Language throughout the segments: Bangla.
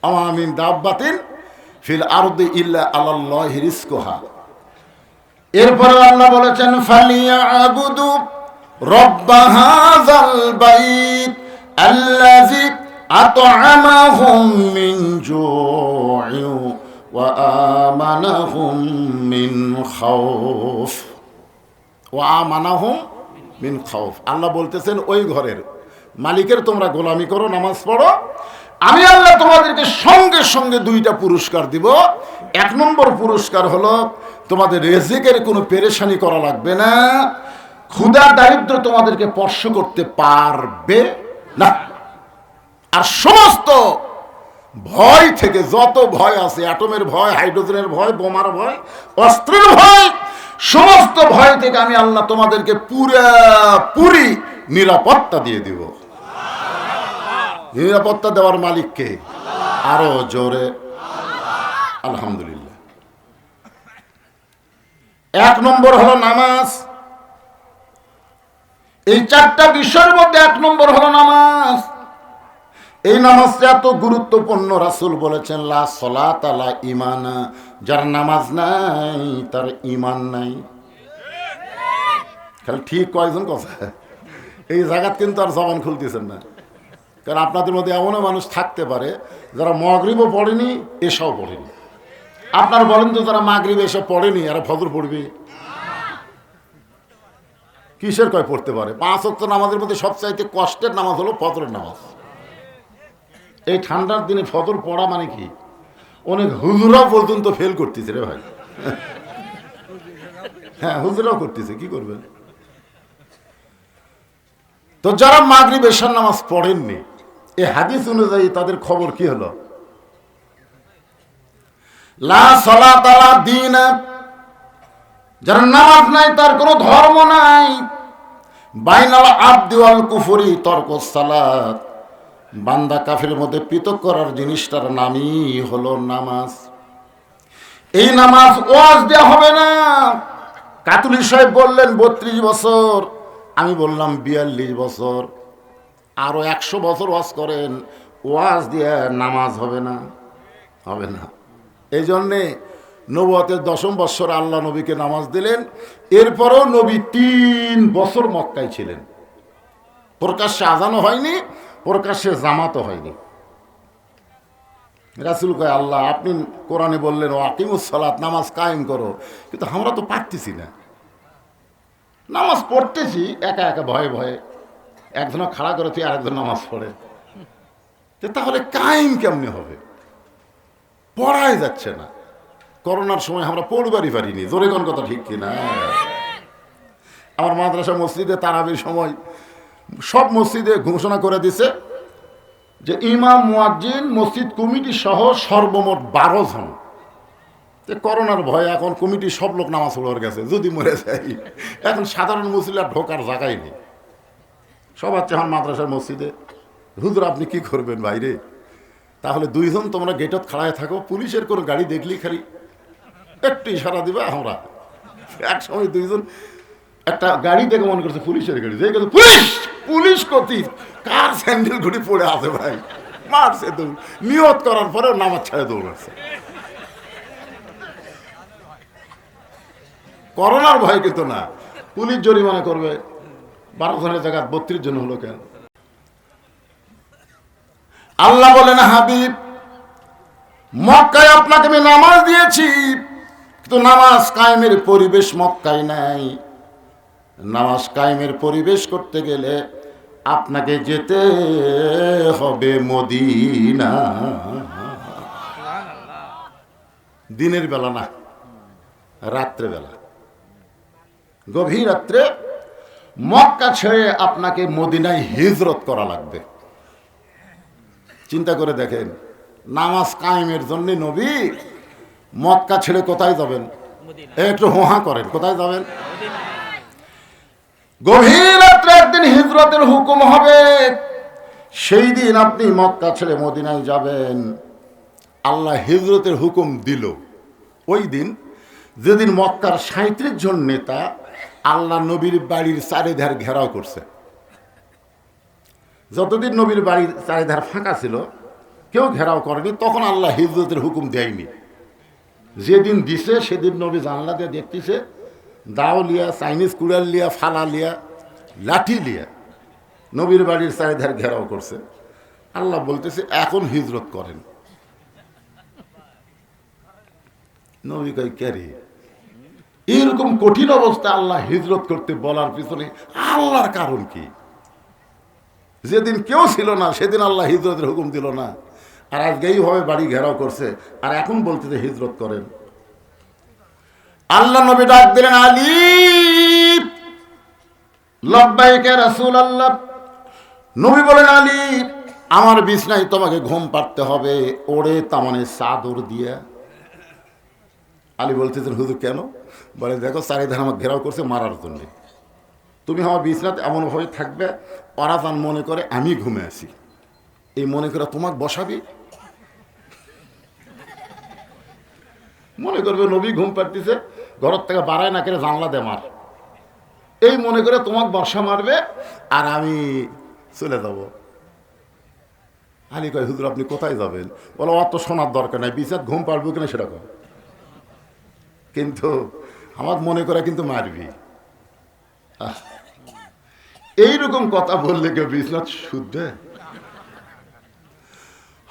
আমা মিন দাব্বাতিন ফিল আরদি ইল্লা আলাল্লাহি রিজকুহা। এরপরে আল্লাহ বলেছেন ফালিয়াবুদু রব্ব হাযাল বাইত আল্লাযী আত'আমাহুম মিন জু'ইন ওয়া আমানাহুম মিন খাউফ। ওয়া আমানাহুম মিন খাউফ। আল্লাহ বলতেছেন ওই ঘরের মালিকের তোমরা গোলামি করো, নামাজ পড়ো, আমি আল্লাহ তোমাদেরকে সঙ্গে সঙ্গে দুইটা পুরস্কার দিব। এক নম্বর পুরস্কার হলো তোমাদের রিজিকের কোনো পেরেশানি করা লাগবে না, ক্ষুধা দারিদ্র তোমাদেরকে স্পর্শ করতে পারবে না। আর সমস্ত ভয় থেকে, যত ভয় আছে, অ্যাটমের ভয়, হাইড্রোজেনের ভয়, বোমার ভয়, অস্ত্রের ভয়, সমস্ত ভয় থেকে আমি আল্লাহ তোমাদেরকে পুরি নিরাপত্তা দিয়ে দিব। নিরাপত্তা দেওয়ার মালিককে আরো জোরে আলহামদুলিল্লাহ। এক নম্বর হলো নামাজ। এই চারটা বিষয়ের মধ্যে এক নম্বর হলো নামাজ। এই নামাজটা এত গুরুত্বপূর্ণ, রাসূল বলেছেন লা সলাতা লা ঈমানা, যার নামাজ নাই তার ঈমান নাই। খালি ঠিক কয়জন কথা এই জায়গাত কিন্তু আর জবান খুলতেছেন না, কারণ আপনাদের মধ্যে এমনও মানুষ থাকতে পারে যারা মাগরিবও পড়েনি, এশাও পড়েনি। আপনারা বলেন তো, যারা মাগরিব এসব পড়েনি আর ফজর পড়বে কিসের কয় পড়তে পারে? 5 ওয়াক্ত নামাজের মধ্যে সবচাইতে কষ্টের নামাজ হলো ফজরের নামাজ। এই ঠান্ডার দিনে ফজর পড়া মানে কি, অনেক হুজুরাও পর্যন্ত ফেল করতেছে রে ভাই। হ্যাঁ, হুজুরাও করতেছে, কি করবেন? তো যারা মাগরিব এশার নামাজ পড়েননি, এই হাদিস অনুযায়ী তাদের খবর কি হলো? লা সালাতা লা দীন, যার নামাজ নাই তার কোনো ধর্ম নাই। বাইনাল আবদি ওয়াল কুফরি তরকুস সালাত, বান্দা কাফিরের মধ্যে পৃথক করার জিনিসটার নামই হলো নামাজ। এই নামাজ ওয়াজ দেওয়া হবে না। কাতুলি সাহেব বললেন 32 বছর, আমি বললাম 42 বছর, আরো 100 বছর ওয়াজ করেন, ওয়াজ দিয়ে নামাজ হবে না, হবে না। এই জন্যে নবুয়তের 10ম বৎসরে আল্লাহ নবীকে নামাজ দিলেন। এরপরও নবী 3 বছর মক্কায় ছিলেন। প্রকাশ্যে আজানও হয়নি, প্রকাশ্যে জামাতও হয়নি। রাসূল কয় আল্লাহ আপনি কোরআনে বললেন ও আকিমুস সালাত, নামাজ কায়েম করো, কিন্তু আমরা তো পারতেছি না। নামাজ পড়তেছি একা একা ভয়ে ভয়ে, একজন খাড়া করেছি আরেকজন নামাজ পড়ে, তাহলে কায়েম কেমনে হবে? পড়াই যাচ্ছে না। করোনার সময় আমরা পড়বারই পারিনি, জোরে কোন কথা ঠিক কিনা? আমার মাদ্রাসা মসজিদে তারাবির সময় সব মসজিদে ঘোষণা করে দিছে যে ইমাম, মুয়াজ্জিন, মসজিদ কমিটি সহ সর্বমোট 12 জন। করোনার ভয়ে এখন কমিটি সব লোক নামাজ পড়ার গেছে, যদি মরে যাই এখন সাধারণ মুসলিম আর ঢোকার জায়গায় নেই। সব আছে এখন মাদ্রাসার মসজিদে। হুজুর আপনি কি করবেন বাইরে? তাহলে 2 জন তোমরা গেটত খাড়ায় থাকো, পুলিশের কোনো গাড়ি দেখলি খালি একটু ইশারা দিবা। আমরা এক সময় 2 জন একটা গাড়ি দেখে মনে করছে পুলিশের গাড়ি, যে পুলিশ পুলিশ কতি কার স্যান্ডেল ঘুড়ি পড়ে আছে ভাই, মারছে দৌড়, নিয়ত করার পরেও নামাজ ছেড়ে দৌড়াচ্ছে। করোনার ভয় কিন্তু না, পুলিশ জরিমানা করবে। 12 জনের জায়গা 32 জন হলো কেন? আল্লাহ বলেন হাবিব মক্কায় আপনাকে আমি নামাজ দিয়েছি, কিন্তু নামাজ কায়েমের পরিবেশ মক্কায় নাই। নামাজ কায়েমের পরিবেশ করতে গেলে আপনাকে যেতে হবে মদিনা। দিনের বেলা না, রাত্রে বেলা, গভীর রাত্রে মক্কা ছেড়ে আপনাকে মদিনায় হিজরত করা লাগবে। চিন্তা করে দেখেন, নামাজ কায়েমের জন্য নবী মক্কা ছেড়ে কোথায় যাবেন? একটু হোহা করেন, কোথায় যাবেন? গভীর রাত্রে একদিন হিজরতের হুকুম হবে, সেই দিন আপনি মক্কা ছেড়ে মদিনায় যাবেন। আল্লাহ হিজরতের হুকুম দিল ওই দিন, যেদিন মক্কার 37 জন নেতা আল্লাহ নবীর বাড়ির চারিধার ঘেরাও করছে। যতদিন নবীর বাড়ির চারিধার ফাঁকা ছিল, কেউ ঘেরাও করেনি, তখন আল্লাহ হিজরতের হুকুম দেয়নি। যেদিন দিছে সেদিন নবী জানলা দিয়ে দেখতেছে দাও লিয়া, চাইনিজ কুড়াল লিয়া, ফালা লিয়া, লাঠি লিয়া নবীর বাড়ির চারিধার ঘেরাও করছে। আল্লাহ বলতেছে এখন হিজরত করেন। নবী কই ক্যারে এরকম কঠিন অবস্থা আল্লাহ হিজরত করতে বলার পিছনে আল্লাহর কারণ কি? যেদিন কেউ ছিল না সেদিন আল্লাহ হিজরতের হুকুম দিল না, আর আজকে এইভাবে বাড়ি ঘেরাও করছে, আর এখন বলতেছে হিজরত করেন। আল্লাহ নবী ডাক দিলেন, আলী লব্বাইকে রাসূলুল্লাহ। নবী বলেন, আলী আমার বিছনায় তোমাকে ঘুম পাড়তে হবে, ওড়ে তামানে চাদর দিয়া। আলী বলতেছেন, হুজুর কেন? বলে, দেখো চারিধার আমাকে ঘেরাও করছে মারার জন্য, তুমি আমার বিছনাতে এমনভাবে থাকবে ওরা যেন মনে করে আমি ঘুমে আছি, এই মনে করে তোমাকে বসাবি। মনে করবে নবী ঘুম পাড়তেছে, ঘরের থেকে বাড়ায় না করে জানলা দে মার, এই মনে করে তোমাকে বর্ষা মারবে আর আমি চলে যাব। আলী কয়, হুজুর আপনি কোথায় যাবেন? বলো, অত শোনার দরকার নাই, বিছাত ঘুম পারবো কিনা সেটা কর, কিন্তু আমার মনে করে কিন্তু মারবি। এইরকম কথা বললে কেউ বিছনাত শুদ্ধে?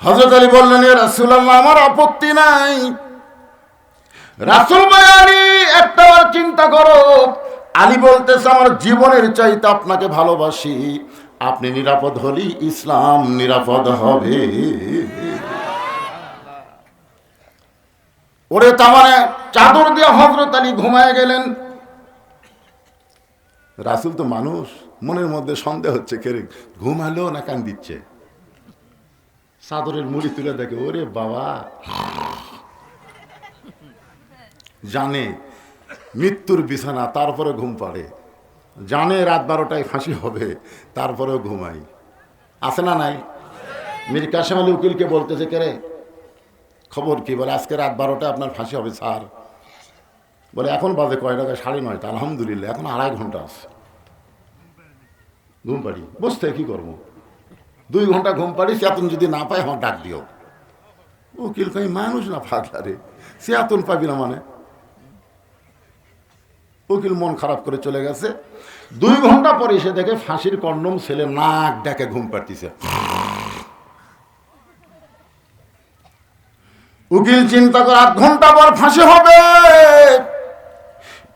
হযরত আলী বললেন, ইয়া রাসূলুল্লাহ আমার আপত্তি নাই। রাসূল বলেন, একটা চিন্তা করো। আলী বলতেছে, আমার জীবনের চাইতে আপনাকে ভালোবাসি, আপনি নিরাপদ হলেই ইসলাম নিরাপদ হবে। ওরে তামানে চাদর দিয়ে হযরত আলী ঘুমায় গেলেন। রাসূল তো মানুষ, মনের মধ্যে সন্দেহ হচ্ছে, কেরে ঘুমালো না কান দিচ্ছে। চাদরের মুড়ি তুলে দেখে, ওরে বাবা, জানে মৃত্যুর বিছানা, তারপরে ঘুম পাড়ে, জানে রাত 12টায় ফাঁসি হবে, তারপরেও ঘুমাই। আছে না নাই? মীর কাসেম আলী উকিলকে বলতেছে, কেরে খবর কি? বলে, আজকে রাত 12টায় আপনার ফাঁসি হবে স্যার। বলে, এখন বাজে কয় টাকা? 9:30। আলহামদুলিল্লাহ, এখন 2.5 ঘন্টা আছে। ঘুম পাড়ি, বসতে কি করবো, 2 ঘন্টা ঘুম পাড়ি, চেতন যদি না পাই আমার ডাক দিও। উকিল কই, মানুষ না পাগলা রে, চেতন পাবি না মানে? উকিল মন খারাপ করে চলে গেছে। 2 ঘন্টা পরে এসে দেখে ফাঁসির কন্ডম ছেলে নাক ডাকে ঘুম পাড়তিছে। উকিল চিন্তা করে, 8 ঘন্টা পর ফাঁসি হবে,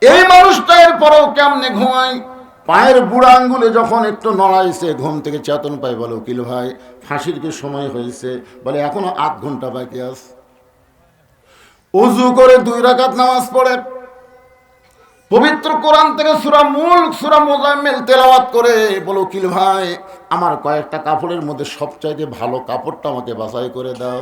এই মানুষটা এর পরেও কেমনে ঘুমায়? পায়ের বুড়া আঙ্গুলে যখন একটু নড়াইছে, ঘুম থেকে চেতন পাই। বলে, উকিল ভাই ফাঁসির কি সময় হয়েছে? বলে, এখনো 8 ঘন্টা বাকি আছে। ওযু করে 2 রাকাত নামাজ পড়ে পবিত্র কোরআন থেকে সূরা মুলক, সূরা মুজাম্মিল তেলাওয়াত করে বলে, উকিল ভাই আমার কয়েকটা কাপড়ের মধ্যে সবচাইতে ভালো কাপড়টা আমাকে বাছাই করে দাও।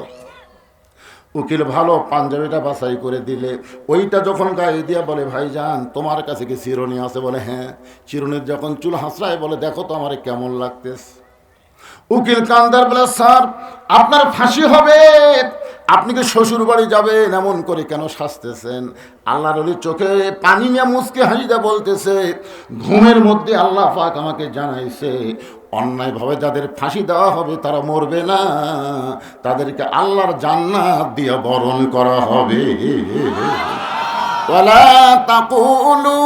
উকিল ভালো পাঞ্জাবিটা বাছাই করে দিলে, ওইটা যখন গায়ে দিয়া বলে, ভাইজান তোমার কাছে কি চিরুনি আছে? বলে, হ্যাঁ। চিরুনির যখন চুল হাসরায়, বলে, দেখো তো আমার কেমন লাগতেছে। উকিল কান্দার বলে, স্যার আপনার ফাঁসি হবে, আপনি কি শ্বশুর বাড়ি যাবেন? এমন করে কেন শাস্তেছেন? আল্লাহর ওলি চোখে পানি নিয়ে মুচকে হাসিতে বলতেছে, ঘুমের মধ্যে আল্লাহ পাক আমাকে জানাইছে, অন্যায়ভাবে যাদের ফাঁসি দেওয়া হবে তারা মরবে না, তাদেরকে আল্লাহর জান্নাত দিয়ে বরণ করা হবে। ওয়ালা তাকুলু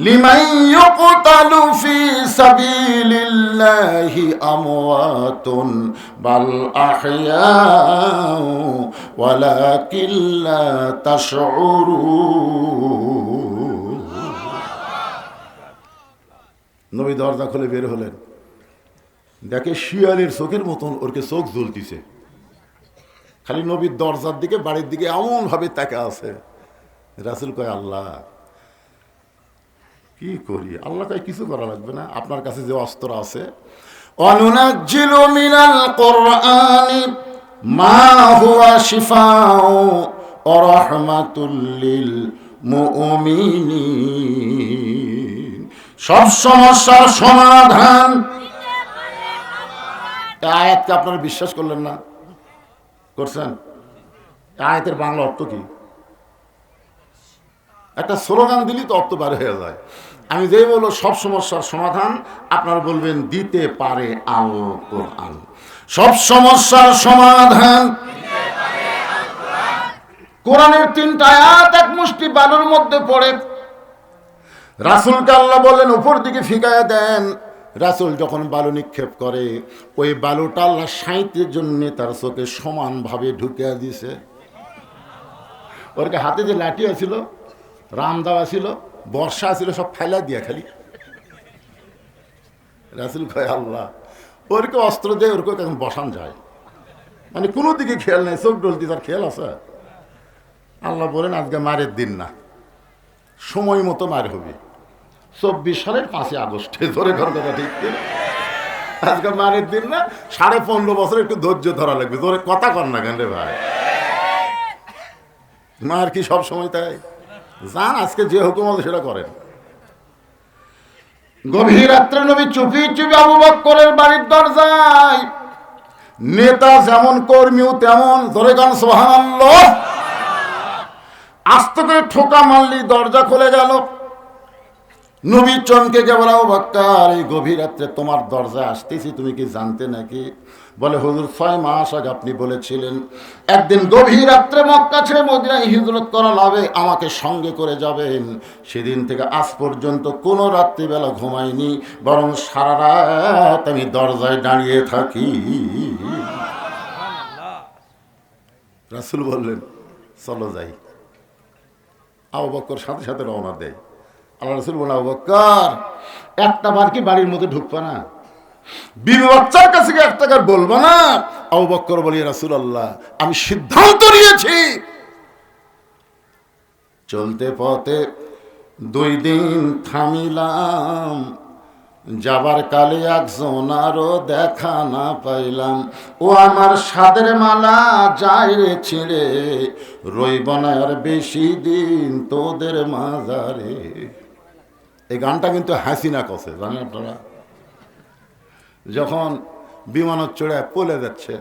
লিমান ইউকতালু ফি সাবিলিল্লাহি আমওয়াতুন বাল আহইয়াউ ওয়ালাকিন লা তাশউরুন। নবী দরজা খুলে বের হলেন, দেখে শিয়ালের চোখের মতন ওরকে চোখ জ্বলতিছে, খালি নবীর দরজার দিকে, বাড়ির দিকে এমন ভাবে তাকে আছে। রাসূল কয়, আল্লাহ কি করি? আল্লাহ কয়, কিছু করা লাগবে না, আপনার কাছে যে অস্ত্র আছে, অনুনাজ্জিলু মিনাল কুরআনি মা হুয়া শিফাউ ওয়া রাহমাতুল লিল মুমিনিন। সব সমস্যার সমাধান। আয়াতকে আপনারা বিশ্বাস করলেন না? করছেন? আয়াতের বাংলা অর্থ কি? একটা স্লোগান দিলি তো অর্থ বার হয়ে যায়। আমি যেই বলবো সব সমস্যার সমাধান, আপনারা বলবেন দিতে পারে আল কোরআন। সব সমস্যার সমাধান কোরআনের 3টা আয়াত এক মুষ্টি বালুর মধ্যে পড়ে। রাসূলকে আল্লাহ বললেন উপর দিকে ফিকায়া দেন। রাসূল যখন বালু নিক্ষেপ করে ওই বালুটা আল্লাহ 37 জন্য তার চোখে সমানভাবে ঢুকিয়ে দিছে। ওর হাতে যে লাঠি আছিল, রামদাওয়া ছিল, বর্ষা ছিল, সব ফেলা দিয়া খালি। রাসূল কয় আল্লাহ ওরকে অস্ত্র দিয়ে ওরকে এখন বসান যায়, মানে কোনো দিকে খেয়াল নেই, চোখ ডলতি তার খেয়াল আছে। আল্লাহ বলেন আজকে মারের দিন না, সময় মতো মার হবে। 24 সালের 5 আগস্টে ধরে ঘর কথা ঠিক কিনা? আজকে মারের দিন না, 15.5 বছর একটু ধৈর্য ধরা লাগবে। ধরে কথা কর না কেন রে ভাই, মার কি সব সময় তাই? জান আজকে যে হুকুম আছে সেটা করেন। গভীর রাত্রে নবী চুপি চুপি আবু বকরের বাড়ির দরজায়, নেতা যেমন কর্মীও তেমন, ধরে গান সুবহানাল্লাহ, আস্তে করে ঠোকা মারলি দরজা খুলে গেল। নবী চমকে গে বলে আবু বকর এই গভীর রাত্রে তোমার দরজা আসতেছি, তুমি কি জানতে নাকি? বলে হুজুর 6 মাস আগে আপনি বলেছিলেন একদিন গভীর রাত্রে মক্কা ছেড়ে মদিনায় হিজরত করা হবে, আমাকে সঙ্গে করে যাবেন। সেদিন থেকে আজ পর্যন্ত কোনো রাত্রিবেলা ঘুমাইনি, বরং সারা রাত আমি দরজায় দাঁড়িয়ে থাকি। রাসূল বললেন চলো যাই। আবু বকর সাথে সাথে রওনা দেয়। আল্লাহ রাসূল বলে আবু বকর একটা বার কি বাড়ির মধ্যে ঢুকবা না? বিবি বাচ্চার কাছে কি একটা কার বলবো না? আবু বকর বলি রাসূলুল্লাহ আমি সিদ্ধান্ত নিয়েছি। চলতে পথে 2 দিন থামিলাম, যাবার কালে একজনারও দেখা না পাইলাম। ও আমার সাদের মালা যায় রে ছিঁড়ে, রইব না আর বেশি দিন তোদের মাজারে। এই গানটা কিন্তু হাসিনা কছে, জানেন আপনারা? যখন বিমানত চড়ে পলে যাচ্ছে,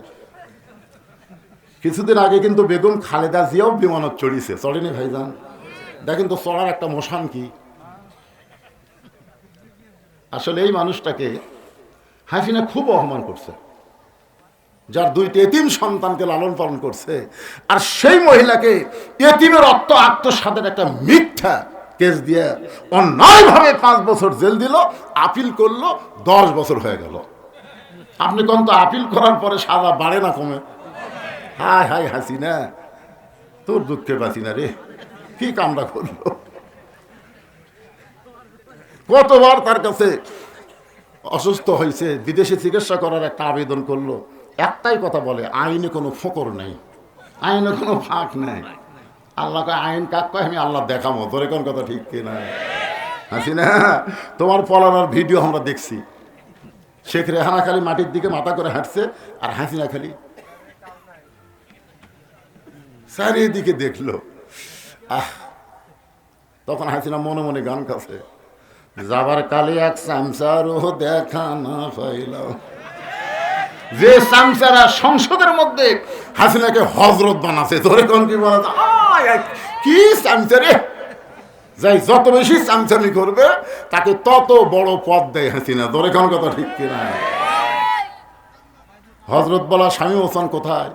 কিছুদিন আগে কিন্তু বেগম খালেদা জিয়াও বিমানত চড়িছে, চড়েনি ভাইজান? দেখেন তো চড়ার একটা মোশান কি। আসলে এই মানুষটাকে হাসিনা খুব অপমান করছে, যার 2টি এতিম সন্তানকে লালন পালন করছে, আর সেই মহিলাকে এতিমের আত্মসাতের একটা মিথ্যা কেস দিয়ে অন্যায়ভাবে 5 বছর জেল দিল, আপিল করলো 10 বছর হয়ে গেল। আপনি কোন তো আপিল করার পরে সাজা বাড়ে না কমে? হায় হায় হাসিনা, তোর দুঃখে বাঁচি না রে, কি কামড়া করলো। কতবার তার কাছে অসুস্থ হয়েছে, বিদেশে চিকিৎসা করার একটা আবেদন করলো, একটাই কথা বলে আইনে কোনো ফোকর নেই, আইনে কোনো ফাঁক নেই। আল্লাহকে আইন কাক কয় আমি আল্লাহ দেখাবো, তোর কোন কথা ঠিক কিনা? হাসিনা তোমার পলানোর ভিডিও আমরা দেখছি, শেখ রেহানা খালি মাটির দিকে মাথা করে হাঁটছে, আর হাসিনা খালি চারিদিকে দেখলো। তখন হাসিনা মনে মনে গান কাছে, যাবার কালে এক চামচারও দেখা না পাইলাম। যে চামচারা সংসদের মধ্যে হাসিনাকে হজরত বানাচ্ছে, ধরে কোন কি বলা কি চামচারে, যাই যত বেশি চামচামি করবে তাকে তত বড় পদ দেয় হাসিনা, ধরে কোন কথা ঠিক কিনা? হজরত বলা স্বামী হোসেন কোথায়?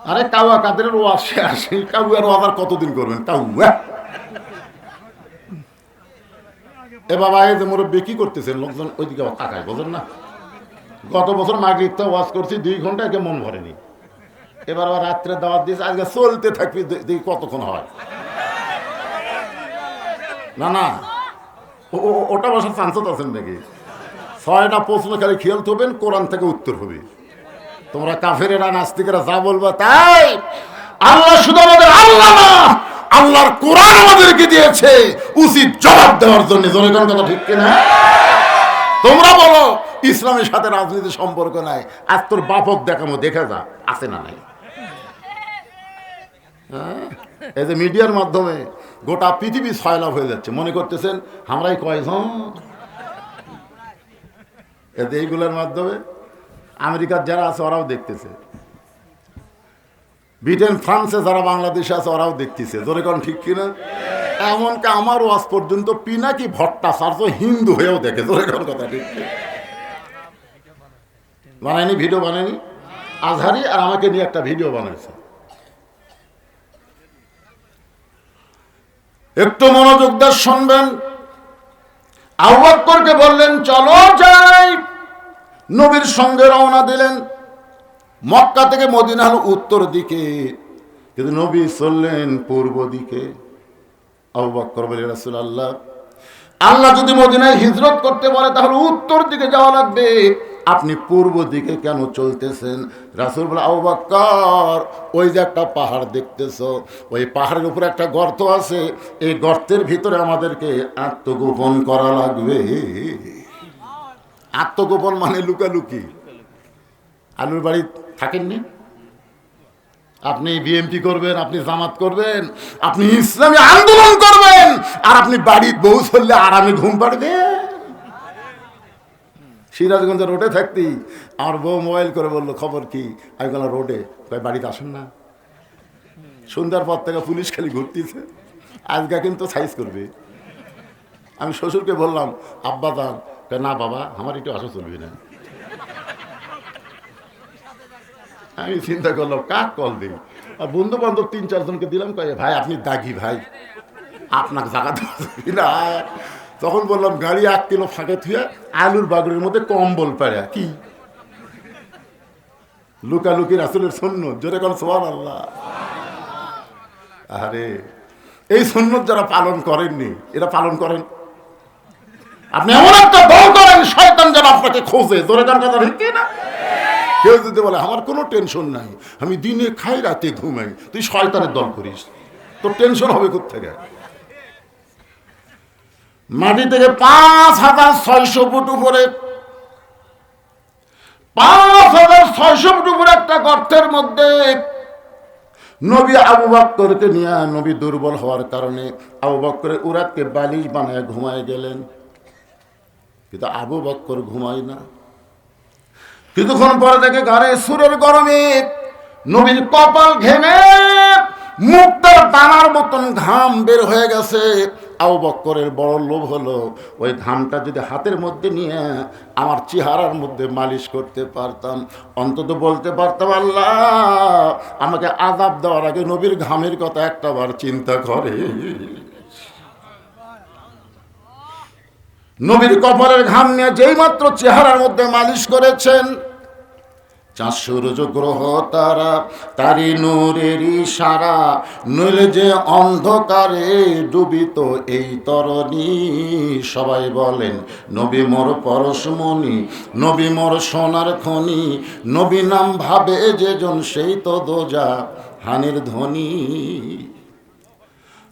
আরে কাউয়া কাদের ওয়াজ আসে, কাউয়ার ওয়াজ আর কতদিন করবেন? কাউয়া এ বাবা, এই যে মুরব্বী কি করতেছেন, লোকজন ওইদিকে তাকায়, বোঝেন না? গত বছর মাগরিবটা ওয়াজ করছি 2 ঘন্টা, একে মন ভরেনি। এবার আবার রাত্রে দাওয়াত দিয়েছে, আজকে চলতে থাকবি, দেখি কতক্ষণ হয়। না না, ওটা বসার চান্সত আছেন নাকি? 6টা প্রশ্ন খালি খেয়াল থবেন, কোরআন থেকে উত্তর হবে। তোমরা কাফেরেরা নাস্তিকেরা যা বলবা তাই। আল্লাহ শুধু আমাদের আল্লাহ না, আল্লাহর কোরআন আমাদেরকে দিয়েছে উচিত জবাব দেওয়ার জন্য, জনগণ কথা ঠিক কিনা? তোমরা বলো ইসলামের সাথে রাজনীতির সম্পর্ক নাই, আজ তোর বাপক দেখামো, দেখা যা আছে না নাই। এই যে মিডিয়ার মাধ্যমে গোটা পৃথিবী সয়লাভ হয়ে যাচ্ছে, মনে করতেছেন আমরাই কয়জন। এইগুলোর মাধ্যমে আমেরিকার যারা আছে ওরাও দেখতেছে, ব্রিটেন ফ্রান্সে যারা বাংলাদেশে আছে ওরাও দেখতেছে, জোরে কোন ঠিক কিনা? এমনকি আমার ওয়াজ পর্যন্ত পিনাকি ভট্টাচার্য হিন্দু হয়েও দেখে, জোরে কোন কথা ঠিক। বানায়নি? ভিডিও বানায়নি? আজহারি আর আমাকে নিয়ে একটা ভিডিও বানাইছে। একটু মনোযোগ দিয়ে শুনবেন। আবু বকরকে বললেন চলো যাই, নবীর সঙ্গে রওনা দিলেন। মক্কা থেকে মদিনা হলো উত্তর দিকে, কিন্তু নবী চললেন পূর্ব দিকে। আবু বকর বলে রাসূলুল্লাহ, আল্লাহ যদি মদিনায় হিজরত করতে বলে তাহলে উত্তর দিকে যাওয়া লাগবে, আপনি পূর্ব দিকে কেন চলতেছেন? রাসূল বলে, আবু বকর ওই যে একটা পাহাড় দেখতেছো, ওই পাহাড়ের উপরে একটা গর্ত আছে, এই গর্তের ভিতরে আমাদেরকে আত্মগোপন করা লাগবে। আত্মগোপন মানে লুকালুকি। আলুর বাড়ি থাকেননি? আপনি বিএমপি করবেন, আপনি জামাত করবেন, আপনি ইসলামী আন্দোলন করবেন, আর আপনি বাড়ির বউ চললে আরামে ঘুম পাড়বে। সিরাজগঞ্জ রোডে থাকতি আমার বউ মোবাইল করে বললো খবর কি, আমি বললাম রোডে, কয় বাড়িতে আসেন না। সন্ধ্যার পর থেকে পুলিশ খালি ঘুরতেছে, আজকে কিন্তু সাইজ করবে। আমি শ্বশুরকে বললাম আব্বা দান, না বাবা আমার একটু আসা চলবে না। আমি চিন্তা করলাম কাক কল দিই, আর বন্ধু বান্ধব 3-4 জনকে দিলাম, কয়ে ভাই আপনি দাগি ভাই, আপনাকে জায়গা না। তখন বললাম গাড়ি 1 কিলো ফাঁকে থুয়ে আলুর বাগড়ের মধ্যে কম্বল পাড়া কি লুকালুকি রাসূলের সুন্নাত, জোরে কোন সুবহানাল্লাহ। আরে এই সুন্নাত যারা পালন করেননি এরা পালন করেন। আপনি এমন একটা দল করেন শয়তান যেন আপনাকে খোঁজে, জোরে কোন কথা ঠিক না? কেউ যদি বলে আমার কোনো টেনশন নাই, আমি দিনে খাই রাতে ঘুমাই, তুই শয়তানের দল করিস, তোর টেনশন হবে কোত্থেকে? মাটি থেকে 5600 ফুট উপরে, 5600 ফুট উপরে একটা গর্তের মধ্যে নবী আবু বকরকে নিয়ে, নবী দুর্বল হওয়ার কারণে আবু বকরের উরাতকে বালিশ বানায় ঘুমায় গেলেন, কিন্তু আবু বকর ঘুমায় না। কিছুক্ষণ পরে দেখে ঘরে সুরের গরমে নবীর কপাল ঘেমে মুক্তার দানার মতন ঘাম বের হয়ে গেছে। আবু বকরের বড় লোভ হলো ওই ঘামটা যদি হাতের মধ্যে নিয়ে আমার চেহারার মধ্যে মালিশ করতে পারতাম, অন্তত বলতে পারতাম আল্লাহ আমাকে আযাব দেওয়ার আগে নবীর ঘামের কথা একটাবার চিন্তা করে। নবীর কপালের ঘাম নিয়ে যেই মাত্র চেহারার মধ্যে মালিশ করেছেন, চাঁদ সূর্য গ্রহ তারা তারি নূরের ইশারা, নইলে যে অন্ধকারে ডুবিত এই তরণী। সবাই বলেন নবী মোর পরশমণি, নবী মোর সোনার খনি, নবী নাম ভাবে যেজন সেই তো দোজা হানির ধ্বনি।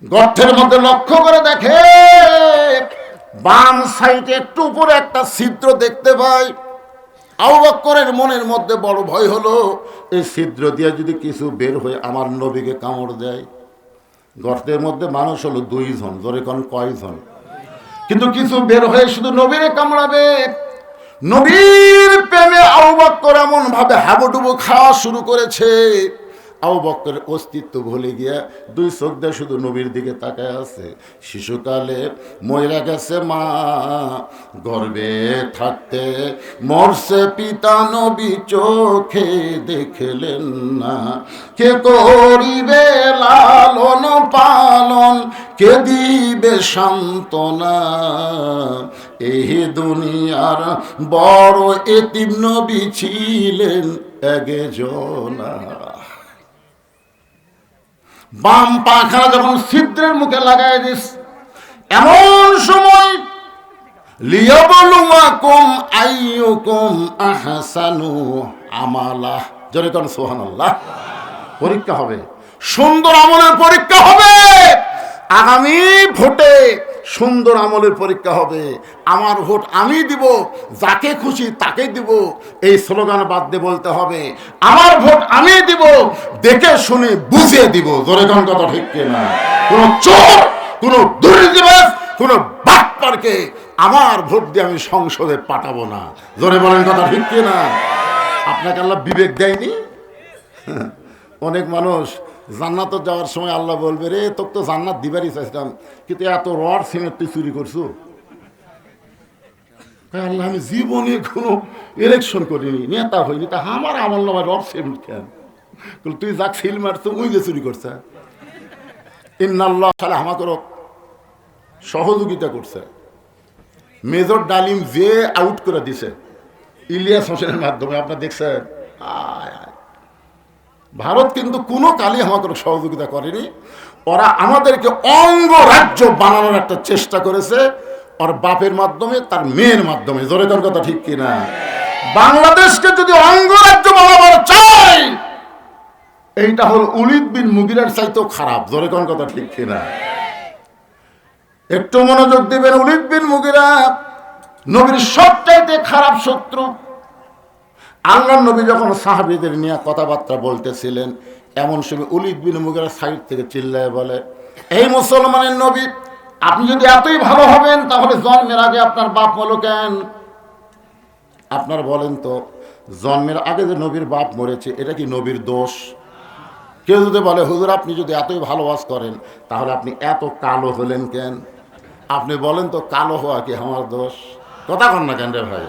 গর্তের মধ্যে লক্ষ্য করে দেখে বাম সাইডে একটু উপরে একটা ছিদ্র দেখতে পাই। আবু বকরের মনের মধ্যে বড় ভয় হলো, এই ছিদ্র দিয়ে যদি কিছু বের হয়ে আমার নবীকে কামড় দেয়। গর্তের মধ্যে মানুষ হলো 2 জন, জোরে কোন কয়জন? কিন্তু কিছু বের হয়ে শুধু নবীরে কামড়াবে। নবীর প্রেমে আবু বকর এমন ভাবে হাবুডুবু খাওয়া শুরু করেছে, আবু বকরের অস্তিত্ব ভুলে গিয়া 2 চোখ দিয়ে শুধু নবীর দিকে তাকায় আছে। শিশুকালে মইরা গেছে মা, গর্ভে থাকতে মরছে পিতা, নবী চোখে দেখলেন না। কে করিবে লালন পালন, কে দিবে সান্ত্বনা, এই দুনিয়ার বড় এতিম নবী ছিলেন একজনা। বাম পাখানা যখন ছিদ্রের মুখে লাগাই দিস, এমন সময় লিয়াবলুয়াকুম আইয়ুকুম আহসানু আমালা, জোরে কোন সুবহানাল্লাহ। পরীক্ষা হবে, সুন্দর আমলের পরীক্ষা হবে। আগামী ভোটে সুন্দর আমলের পরীক্ষা হবে। আমার ভোট আমি দিব, যাকে খুশি তাকে দিব, এই স্লোগান বাদ দিয়ে বলতে হবে আমার ভোট আমি দিব, দেখে শুনে বুঝে দিব। জোরে কোন কথা ঠিক কিনা? কোন চোর, কোন দুর্নীতিবাজ, কোন বাটপারকে আমার ভোট দিয়ে আমি সংসদে পাঠাবো না। জোরে বলেন কথা ঠিক কিনা? আপনাকে আল্লাহ বিবেক দেয়নি? অনেক মানুষ জান্নাত যাওয়ার সময় আল্লাহ বলবে রে তোকে তো জান্নাত দিবারই চাইছিলাম, কিন্তু এত রড সিমেন্ট তুই চুরি করছো। আল্লাহ আমি জীবনে কোনো ইলেকশন করিনি, নেতা হইনি, তা আমার আমল নামায় রব সেম কেন? তুই যাক সিল মারছো ওই যে চুরি করছে। ইন্নাল্লাহ তাআলা আমাকে সহযোগিতা করছে। মেজর ডালিম যে আউট করে দিছে ইলিয়াস হোসেনের মাধ্যমে, আপনার দেখছেন। ভারত কিন্তু কোনো কালই আমাকে সহযোগিতা করেনি। ওরা আমাদেরকে অঙ্গরাজ্য বানানোর একটা চেষ্টা করেছে, ওর বাপের মাধ্যমে, তার মেয়ের মাধ্যমে। জোরে কোন কথা ঠিক কিনা? বাংলাদেশকে যদি অঙ্গরাজ্য বানাবার চাই, এইটা হল ওলীদ বিন মুগিরার চাইতেও খারাপ। জোরে কোন কথা ঠিক কিনা? একটু মনোযোগ দিবেন। ওলীদ বিন মুগিরা নবীর সবচাইতে খারাপ শত্রু। আল্লাহর নবী যখন সাহাবীদের নিয়ে কথাবার্তা বলতেছিলেন, এমন সময় ওলীদ বিন মুগিরা সাইড থেকে চিল্লায় বলে, এই মুসলমানের নবী, আপনি যদি এতই ভালো হবেন তাহলে জন্মের আগে আপনার বাপ মরল কেন? আপনার বলেন তো, জন্মের আগে যে নবীর বাপ মরেছে এটা কি নবীর দোষ? কেউ যদি বলে হুজুর আপনি যদি এতই ভালোবাস করেন তাহলে আপনি এত কালো হলেন কেন? আপনি বলেন তো, কালো হওয়া কি আমার দোষ? কথা কন না কেন রে ভাই?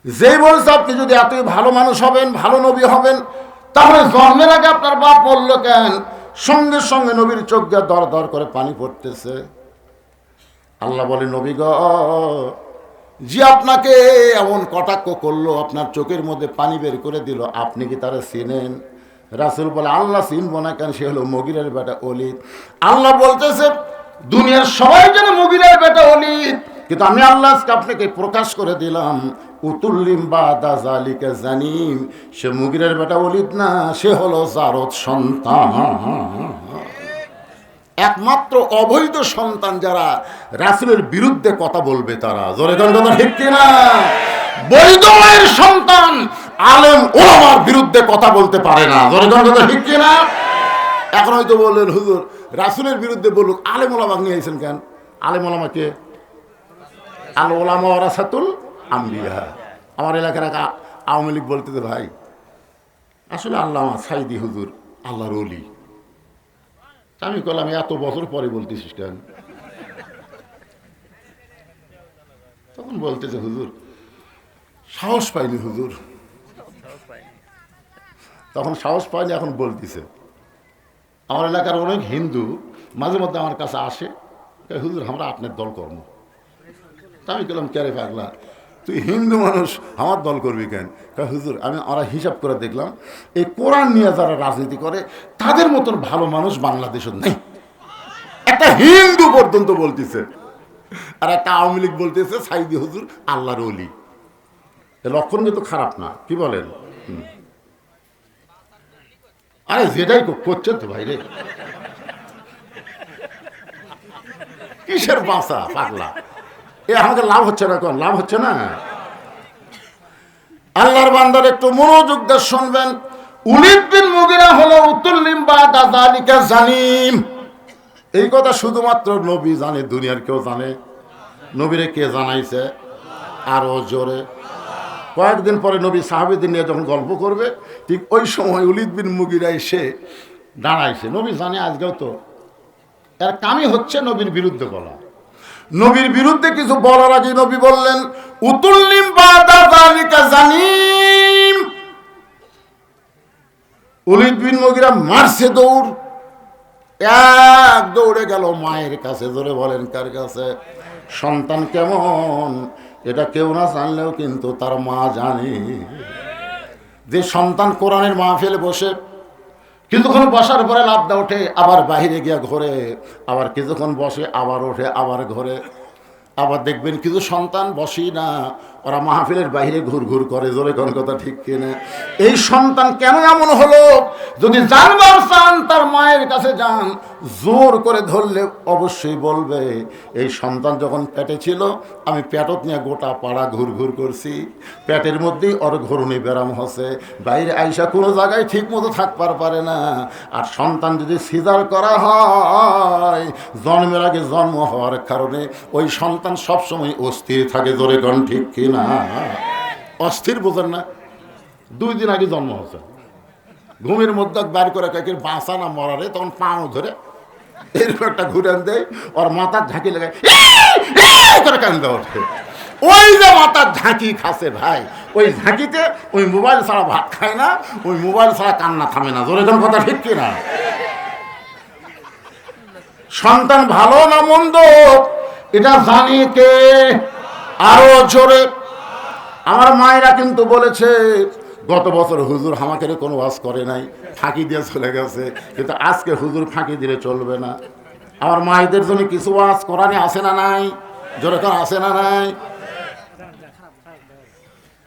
যেই বলছে আপনি যদি এতই ভালো মানুষ হবেন, ভালো নবী হবেন, তাহলে জন্মের আগে আপনার বাপ মরল কেন? সঙ্গে সঙ্গে নবীর চোখ দিয়ে দর দর করে পানি পড়তেছে। আল্লাহ বলে, নবী গো, যে আপনাকে এমন কটাক্ষ করলো, আপনার চোখের মধ্যে পানি বের করে দিল, আপনি কি তারা চিনেন? রাসূল বলে, আল্লাহ চিনবো না কেন? সে হলো মুগিরের বেটা ওলীদ। আল্লাহ বলতেছে, দুনিয়ার সবাই যেন মুগিরের বেটা ওলীদ, কিন্তু আমি আল্লাহ আপনাকে প্রকাশ করে দিলাম, উতুল্লিম বাদা জালিকা জানিম, সে মুগিরের বেটা ওলীদ না, সে হলো জারদ সন্তান। একমাত্র অবৈধ সন্তান যারা রাসূলের বিরুদ্ধে কথা বলবে তারা। জোরে জোরে কথা ঠিক কিনা? বৈধ মায়ের সন্তান আলেম ওলামার বিরুদ্ধে কথা বলতে পারে না। জোরে জোরে কথা ঠিক কিনা? এখন হয়তো বললেন হুজুর রাসূলের বিরুদ্ধে বলুক, আলেম ওলামা নিয়ে আইছেন কেন? আলেম ওলামা কে? আল ওলামা ওয়ারাসাতুল আম্বিয়া। আমার এলাকার এক আওয়ামী লীগ বলতেছে, ভাই আসলে আল্লামা সাইদি হুজুর আল্লাহর ওলি। আমি বললাম, এত বছর পরে বলতেছিস কেন? তখন বলতেছে, হুজুর সাহস পাইনি হুজুর। তখন সাহস পাইনি, এখন বলতেছে। আমার এলাকার অনেক হিন্দু মাঝে মধ্যে আমার কাছে আসে, হুজুর আমরা আপনার দল কর্ম। আমি বললাম, কে রে পাগলা, তুই হিন্দু মানুষ আমার দল করবি কেন? হুজুর আমরা হিসাব করে দেখলাম, এই কোরআন নিয়ে যারা রাজনীতি করে তাদের মতন ভালো মানুষ বাংলাদেশের নেই। একটা হিন্দু পর্যন্ত বলতেছে, আর একটা আওয়ামী লীগ বলতেছে সাইদি হুজুর আল্লাহর ওলি। লক্ষণ কিন্তু খারাপ না, কি বলেন? আরে যেটাই করছেন তো ভাই রে, কিসের বাঁচা পাগলা? এ আমাকে লাভ হচ্ছে না, কোন লাভ হচ্ছে না? আল্লাহর বান্দার একটু মনোযোগ দিয়ে শুনবেন। ওলীদ বিন মুগিরা হলো উতুল্লিম বাদা যালিকা জানিম। এই কথা শুধুমাত্র নবী জানে, দুনিয়ার কেউ জানে? নবীরে কে জানাইছে? আরো জোরে। কয়েকদিন পরে নবী সাহাবীদের নিয়ে যখন গল্প করবে, ঠিক ওই সময় ওলীদ বিন মুগিরা এসে দাঁড়াইছে। নবী জানে আজকেও তো এর কামই হচ্ছে নবীর বিরুদ্ধে বলা। নবীর বিরুদ্ধে কিছু বলার আগে নবী বললেন, উতুল্লিম বাদা যালিকা জানিম। ওলীদ বিন মুগিরা মারছে দৌড়, এক দৌড়ে গেল মায়ের কাছে। জোরে বলেন কার কাছে? সন্তান কেমন এটা কেউ না জানলেও কিন্তু তার মা জানে। যে সন্তান কোরআনের মাহফিলে বসে কিছুক্ষণ বসার পরে লাফদা ওঠে, আবার বাহিরে গিয়া ঘোরে, আবার কিছুক্ষণ বসে আবার ওঠে আবার ঘোরে। আবার দেখবেন কিছু সন্তান বসেই না, ওরা মাহফিলের বাইরে ঘুর ঘুর করে। জোরে কোন কথা ঠিক কিনা? এই সন্তান কেন এমন হলো? যদি জানবার চান তার মায়ের কাছে যান, জোর করে ধরলে অবশ্যই বলবে, এই সন্তান যখন পেটে ছিল আমি পেটত নিয়ে গোটা পাড়া ঘুর ঘুর করছি, পেটের মধ্যেই ওর ঘূর্ণি ব্যারাম হচ্ছে, বাইরে আইসা কোনো জায়গায় ঠিক মতো থাকবার পারে না। আর সন্তান যদি সিজার করা হয়, জন্মের আগে জন্ম হওয়ার কারণে ওই সন্তান সবসময় অস্থির থাকে। জোরে কোন ঠিক কিনা? অস্থির বোঝেন না? 2 দিন আগে জন্ম হচ্ছে, ঘুমের মধ্যে বার করে কাকের বাঁচা না মরারে, তখন পাও ধরে এরকম একটা ঘুরান দেয়, ওর মাথার ঝাঁকি লাগায়, করে কান্দা ওঠে। ওই যে মাথার ঝাঁকি খাসে ভাই, ওই ঝাঁকিতে ওই মোবাইল ছাড়া ভাত খায় না, ওই মোবাইল ছাড়া কান্না থামে না। জোরে কোন কথা ঠিক কিনা? সন্তান ভালো না মন্দ এটা জানি কে? আরো জোরে। আমার মায়েরা কিন্তু বলেছে গত বছর হুজুর আমাকে কোনো ওয়াজ করে নাই, ফাঁকি দিয়ে চলে গেছে, কিন্তু আজকে হুজুর ফাঁকি দিলে চলবে না। আমার মায়েদের জন্য কিছু ওয়াজ কোরআনে আসে না নাই? জোরে কোন আসে না নাই?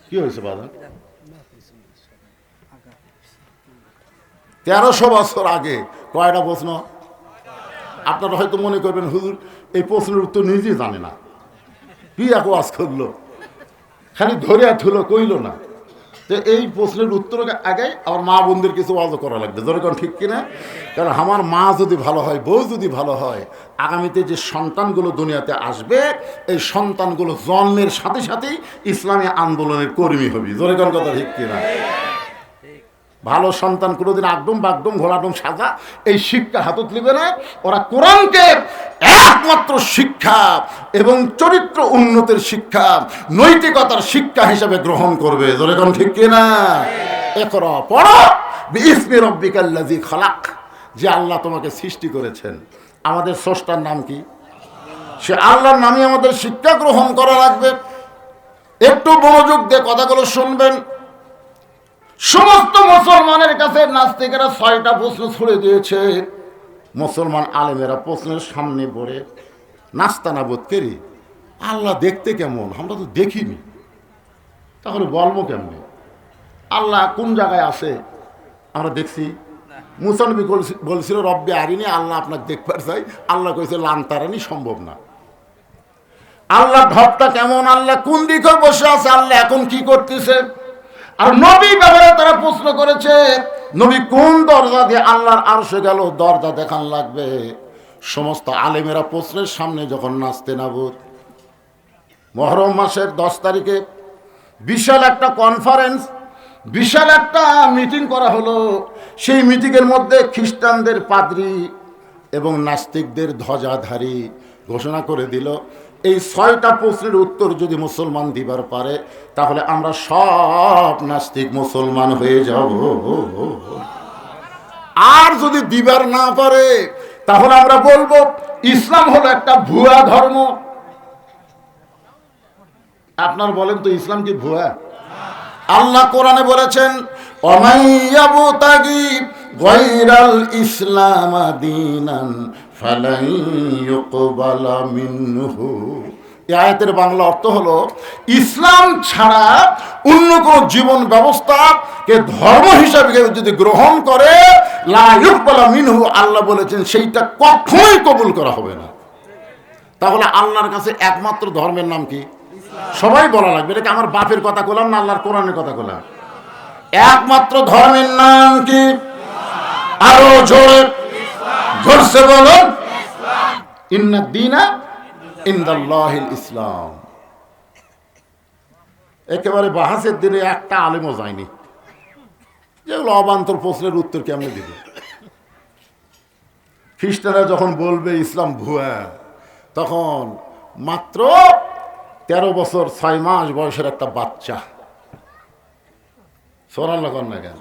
কি হয়েছে বাবা? 1300 বছর আগে কয়টা প্রশ্ন? আপনারা হয়তো মনে করবেন হুজুর এই প্রশ্নের উত্তর নিজেই জানে না, কি এক ওয়াজ করলো, খালি ধরে থুলো কইল না। তো এই প্রশ্নের উত্তর আগে আমার মা বোনদের কিছু ওয়াজও করা লাগবে। যেরকম ঠিক কিনা? কারণ আমার মা যদি ভালো হয়, বউ যদি ভালো হয়, আগামীতে যে সন্তানগুলো দুনিয়াতে আসবে এই সন্তানগুলো জন্মের সাথে সাথেই ইসলামী আন্দোলনের কর্মী হবে। যেরকম কথা ঠিক কিনা? ভালো সন্তান কোনোদিন আগডুম বাগডুম ঘোলাডুম সাজা এই শিক্ষা হাতত লিবে না। ওরা কোরআনকে একমাত্র শিক্ষা এবং চরিত্র উন্নতির শিক্ষা, নৈতিকতার শিক্ষা হিসেবে গ্রহণ করবে। যেরকম ঠিক কিনা? ইকরা পড়ো বিইসমি রাব্বিকাল্লাযী খালাক। যে আল্লাহ তোমাকে সৃষ্টি করেছেন, আমাদের স্রষ্টার নাম কি? সে আল্লাহর নামে আমাদের শিক্ষা গ্রহণ করা লাগবে। একটু মনোযোগ দিয়ে কথাগুলো শুনবেন। সমস্ত মুসলমানের কাছে নাস্তিকেরা 6টা প্রশ্ন ছুড়ে দিয়েছে। মুসলমান আলেমেরা প্রশ্নের সামনে পড়ে নাস্তানাবোধ করি, আল্লাহ দেখতে কেমন আমরা তো দেখিনি, তাহলে বলবো কেমনি? আল্লাহ কোন জায়গায় আছে আমরা দেখছি? মুসা নবী বলছিল রব্বি আরিনি, আল্লাহ আপনাকে দেখবার চাই। আল্লাহ কইছে লান্তারানি, সম্ভব না। আল্লাহ ঢপটা কেমন, আল্লাহ কোন দিকে বসে আছে, আল্লাহ এখন কি করতেছে? আর নবী ব্যাপারে তারা প্রশ্ন করেছে নবী কোন দরজা দিয়ে আল্লাহর আরশে গেল, দরজা দেখান লাগবে। সমস্ত আলেমেরা প্রশ্নের সামনে যখন নাস্তানাবুদ, মুহররম মাসের 10 তারিখে বিশাল একটা কনফারেন্স, বিশাল একটা মিটিং করা হলো। সেই মিটিংয়ের মধ্যে খ্রিস্টানদের পাদ্রী এবং নাস্তিকদের ধ্বজাধারী ঘোষণা করে দিল এই 6টা প্রশ্নের উত্তর যদি মুসলমান দিবার পারে তাহলে আমরা সব নাস্তিক মুসলমান হয়ে যাব। আর যদি দিবার না পারে তাহলে আমরা বলবো ইসলাম হলো একটা ভুয়া ধর্ম। আপনার বলেন তো ইসলাম কি ভুয়া? আল্লাহ কোরআনে বলেছেন অমাইয়াবুতাগি গায়রাল ইসলাম দীনান ফালাই ইউকবালা মিনহু। এই আয়াতের বাংলা অর্থ হলো ইসলাম ছাড়া অন্য কোন জীবন ব্যবস্থাকে ধর্ম হিসাবে যদি গ্রহণ করে লা ইউকবালা মিনহু, আল্লাহ বলেছেন সেইটা কখনোই কবুল করা হবে না। তাহলে আল্লাহর কাছে একমাত্র ধর্মের নাম কি? সবাই বলা লাগবে, এটা কি আমার বাপের কথা বললাম না আল্লাহর কোরআনের কথা বললাম? একমাত্র ধর্মের নাম কি? আরো জোরে জোরসে বলুন, ইন্নাদ দীনা ইনদাল্লাহিল ইসলাম। একেবারে বাহাসের দিনে একটা আলেমও যায়নি, যেগুলো অবান্তর প্রশ্নের উত্তর কেমন দিবে। খ্রিস্টানরা যখন বলবে ইসলাম ভুয়া, তখন মাত্র 13 বছর 6 মাস বয়সের একটা বাচ্চা, সুবহানাল্লাহ না কেন,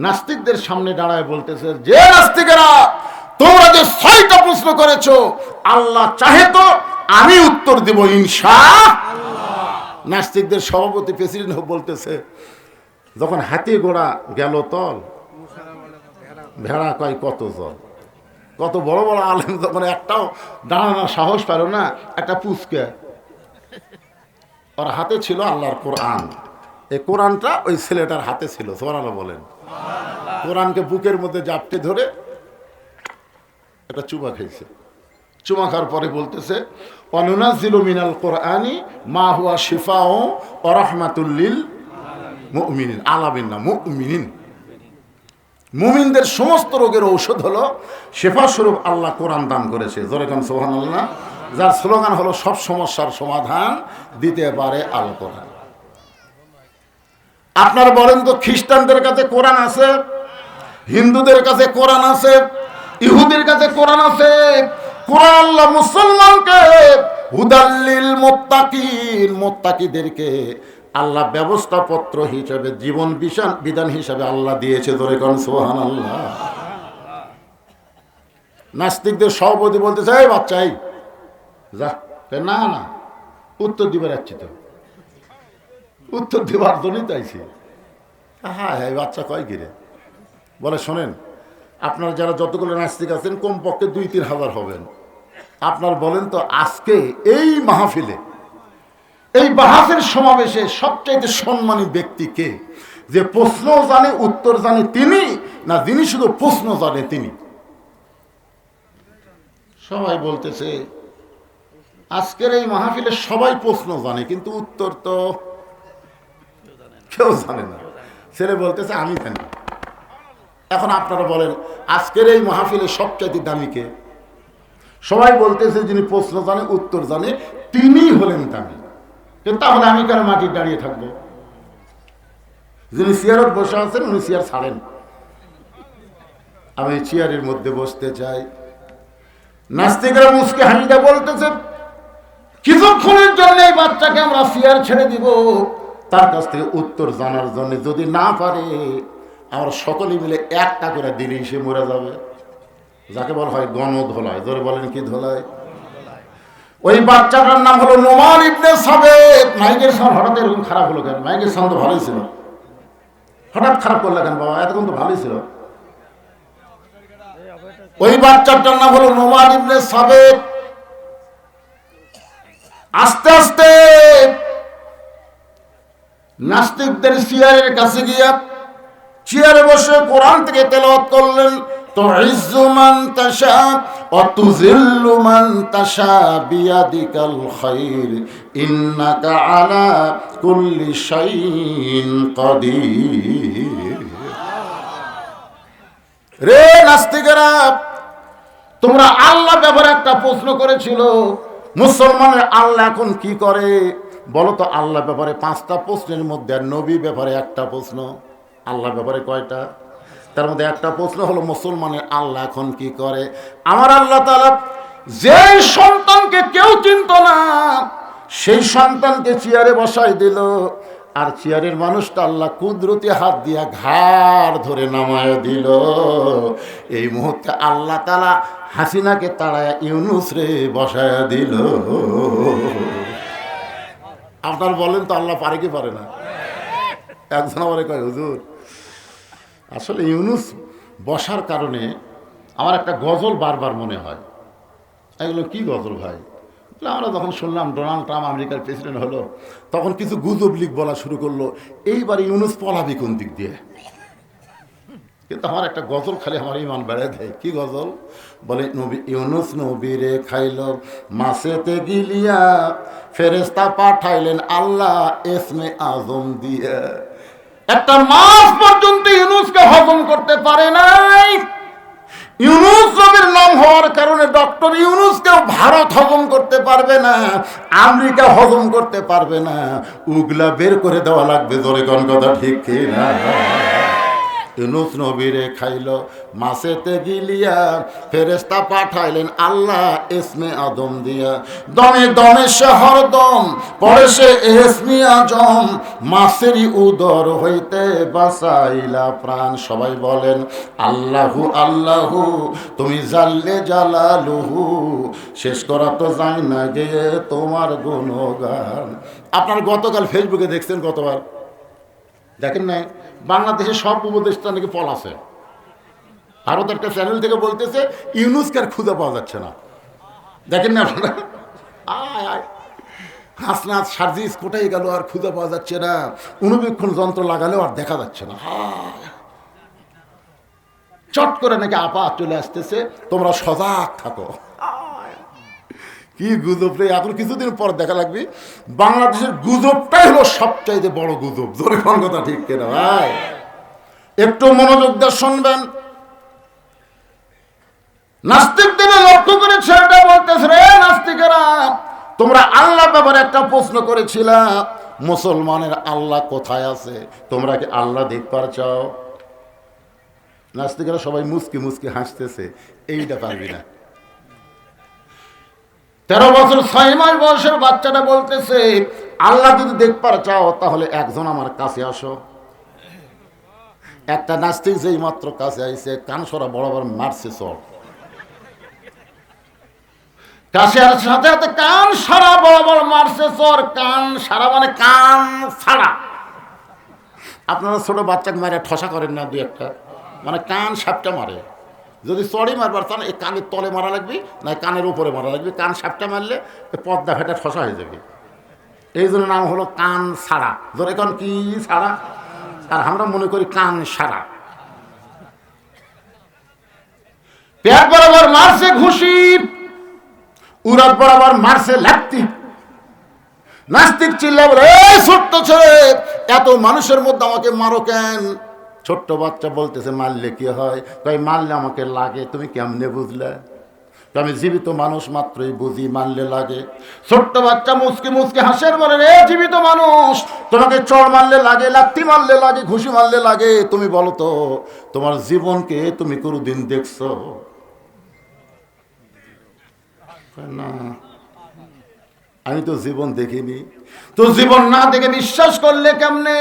নাস্তিকদের সামনে দাঁড়ায় বলতেছে, যে নাস্তিকেরা তোমরা যে 6টা প্রশ্ন করেছো, আল্লাহ চাহে তো আমি উত্তর দেব ইনশাআল্লাহ। নাস্তিকদের সভাপতি প্রেসিডেন্ট বলতেছে, যখন হাতি ঘোড়া গেল তল, ভেড়া কয় কত জল। কত বড় বড় আলেম যখন একটাও দাঁড়ানোর সাহস পেল না, একটা পুচকে, ওর হাতে ছিল আল্লাহর কোরআন। এই কোরআনটা ওই ছেলেটার হাতে ছিল, সুবহানাল্লাহ বলেন। কোরআনকে বুকের মধ্যে জাপটে ধরে একটা চুমা খেয়েছে। চুমা খাওয়ার পরে বলতেছে অনুনাজ্জিলু মিনাল কোরআনি মা হুয়া শিফাউ ওয়া রাহমাতুল লিল মুমিনিন, আলামিন না মুমিনিন। মুমিনদের সমস্ত রোগের ঔষধ হলো শেফা স্বরূপ আল্লাহ কোরআন দান করেছে। জোরে কোন সুবহানাল্লাহ। যার স্লোগান হলো সব সমস্যার সমাধান দিতে পারে আল কোরআন। আপনারা বলেন তো খ্রিস্টানদের কাছে কোরআন আছে, হিন্দুদের কাছে কোরআন আছে, ইহুদির কাছে কোরআন আছে, কোরআন আল্লাহ মুসলমানকে হুদাল্লিল মুত্তাকিন, মুত্তাকিদেরকে আল্লাহ ব্যবস্থাপত্র হিসেবে, জীবন বিধান হিসেবে আল্লাহ দিয়েছে। ধরে কোন সুবহানাল্লাহ। নাস্তিকদের সভাপতি বলতেছে, এই বাচ্চা এই যা, না না উত্তর দিবার যাচ্ছি, তো উত্তর দিবার জন্যই চাইছি। হ্যাঁ হ্যাঁ বাচ্চা কয় গিরে বলে, শোনেন আপনারা যারা যতগুলো নাস্তিক আছেন কমপক্ষে 2-3 হাজার হবেন। আপনার বলেন তো আজকে এই মাহফিলে, এই বাহাসের সমাবেশে সবচাইতে সম্মানী ব্যক্তি কে? যে প্রশ্ন জানে উত্তর জানে তিনি, না যিনি শুধু প্রশ্ন জানে তিনি? সবাই বলতেছে আজকের এই মাহফিলে সবাই প্রশ্ন জানে, কিন্তু উত্তর তো কেউ জানে না। ছেলে বলতেছে আমি জানি। এখন আপনারা বলেন আজকের এই মাহফিলে সবচাইতে দামি কে? সবাই বলতেছে যিনি প্রশ্ন জানে উত্তর জানে তিনি হলেন দামি। তাহলে আমি কেন মাটির দাঁড়িয়ে থাকবো? যিনি চেয়ারত বসে আছেন উনি চেয়ার ছাড়েন, আমি চেয়ারের মধ্যে বসতে চাই। নাস্তিকরা মুসকে হাসিটা বলতেছে, কিছুক্ষণের জন্য এই বাচ্চাকে আমরা চেয়ার ছেড়ে দিব তার কাছ থেকে উত্তর জানার জন্য। যদি না পারে আমরা সকলে মিলে একটা করে দিলেই সে মরে যাবে। যাকে বলা হয় গণধোলাই। ধরে বলেন কি ধোলাই? ওই বাচ্চাটার নাম হলো নোমান ইবনে সাবেত। মাইকের সাউন্ড হঠাৎ এরকম খারাপ হলো কেন? মাইকের সাউন্ড তো ভালোই ছিল, হঠাৎ খারাপ করলে কেন বাবা? এতক্ষণ তো ভালোই ছিল। ওই বাচ্চাটার নাম হলো নোমান ইবনে সাবেত। আস্তে আস্তে নাস্তিকদের চেয়ারের কাছে গিয়া চেয়ারে বসে কোরআন থেকে তেলাওয়াত করলেন। তুইজ্জু মান তাশা ওয়া তুযিল্লু মান তাশা বিয়াদিকাল খায়র ইন্নাকা আলা কুল্লি শাইইন কাদির। রে নাস্তিকেরা, তোমরা আল্লাহ ব্যাপারে একটা প্রশ্ন করেছিল, মুসলমানের আল্লাহ এখন কি করে বলো তো? আল্লাহ ব্যাপারে 5টা প্রশ্নের মধ্যে আর নবী ব্যাপারে একটা প্রশ্ন। আল্লাহ ব্যাপারে কয়টা? তার মধ্যে একটা প্রশ্ন হলো মুসলমানের আল্লাহ এখন কি করে। আমার আল্লাহ তাআলা যে সন্তানকে কেউ চিনত না সেই সন্তানকে চেয়ারে বসাই দিল, আর চেয়ারের মানুষটা আল্লাহ কুদরতি হাত দিয়া ঘাড় ধরে নামায় দিল। এই মুহূর্তে আল্লাহ তাআলা হাসিনাকে তাড়ায় ইউনুস রে বসায় দিল। আপনার বলেন তো আল্লাহ পারে কি পারে না? একজন আমারে কয়, হুজুর আসলে ইউনুস বসার কারণে আমার একটা গজল বারবার মনে হয়। এগুলো কি গজল ভাই? আমরা যখন শুনলাম ডোনাল্ড ট্রাম্প আমেরিকার প্রেসিডেন্ট হলো, তখন কিছু গুজব লিক বলা শুরু করলো, এইবার ইউনুস পলাবি কোন দিক দিয়ে। কিন্তু আমার একটা গজল খালি আমার ইমান বেড়ে দেয়। কি গজল? বলে, নবী ইউনুস নবীরে খাইল মাছেতে গিলিয়া, ফেরেশতা পাঠাইলেন আল্লাহ ইসমে আজম দিয়া। একটা মাছ পর্যন্ত ইউনুসকে হজম করতে পারে নাই। ইউনুস নবীর নাম হওয়ার কারণে ডক্টর ইউনুসকেও ভারত হজম করতে পারবে না, আমেরিকা হজম করতে পারবে না। উগলা বের করে দেওয়া লাগবে। জোরে কোন কথা ঠিক কি না? ইউনুস নবীরে খাইল মাছেতে গিলিয়া, ফেরেশতা পাঠাইলেন আল্লাহ ইসমে আদম দিয়া। দমে দমে সে হরদম পড়ে সে ইসমে আজম, মাছেরই উদর হইতে বাঁচাইলা প্রাণ। সবাই বলেন আল্লাহু আল্লাহু তুমি জাল্লে জালালুহু, শেষ করা তো যায় না গিয়ে তোমার গুণগান। আপনার গতকাল ফেসবুকে দেখছেন, কতবার দেখেন নাই? বাংলাদেশের সব উপদেষ্টা নাকি পলাছে। ভারত একটা চ্যানেল থেকে বলতেছে ইউনুসকে আর খুঁজে পাওয়া যাচ্ছে না। দেখেন না আপনারা? হাসনাত সার্জিস কোথায় গেল আর খুঁজে পাওয়া যাচ্ছে না। অনুবীক্ষণ যন্ত্র লাগালেও আর দেখা যাচ্ছে না। চট করে নাকি আপা চলে আসতেছে, তোমরা সজাগ থাকো। কি গুজব রে! এখন কিছুদিন পর দেখা লাগবে বাংলাদেশের গুজবটাই হলো সবচাইতে বড় গুজব। জোরে কোন কথা ঠিক কিনা ভাই? একটু মনোযোগ দিয়ে শুনবেন। নাস্তিকদের লক্ষ্য করে ছেলেটা বলতেছে, রে নাস্তিকেরা, তোমরা আল্লাহ ব্যাপারে একটা প্রশ্ন করেছিলা, মুসলমানের আল্লাহ কোথায় আছে? তোমরা কি আল্লাহ দেখবার চাও? নাস্তিকেরা সবাই মুসকি মুসকি হাসতেছে। এইটা পারবি না, 13 বছর 6 মাস বয়সের বাচ্চাটা বলতেছে, আল্লাহ যদি দেখবার চাও তাহলে একজন আমার কাছে আসো। একটা নাস্তিক যেই মাত্র কাছে আইছে, কান সরা বরাবর মারছে চড়। কাছে আর সাথে সাথে কান সারা বরাবর মারছে চড়। কান সারা মানে কান ছাড়া। আপনারা ছোট বাচ্চাকে মারে ঠসা করেন না, দুই একটা, মানে কান সাপটা মারে। যদি চড়ি মারবার চান এই কানের তলে মারা লাগবে, না কানের উপরে মারা লাগবে। কান সাপটা মারলে পর্দা ফেটে ঠসা হয়ে যাবে। এই জন্য নাম হলো কান ছাড়া। ধরে এখন কি ছাড়া, আর আমরা মনে করি কান সারা। পেট বরাবর মারছে ঘুষি, উরাত বরাবর মারছে লাত্তি। নাস্তিক চিল্লা বলে, এই ছোট্ট ছেলে, এত মানুষের মধ্যে আমাকে মারো কেন? ছোট্ট বাচ্চা বলতেছে, মারলে কি হয়? তাই মারলে আমাকে লাগে, তুমি কেমনে বুঝলে? আমি জীবিত মানুষ মাত্রই বুঝি, মারলে লাগে। ছোট্ট বাচ্চা মুচকি মুচকি হাসের বলে, রে জীবিত মানুষ, তোমাকে চড় মারলে লাগে, লাত্তি মারলে লাগে, ঘুষি মারলে লাগে। তুমি বলো তো, তোমার জীবনকে তুমি কোনোদিন দেখছো? না, আমি তো জীবন দেখিনি। তো জীবন না দেখে বিশ্বাস করলে কেমনে?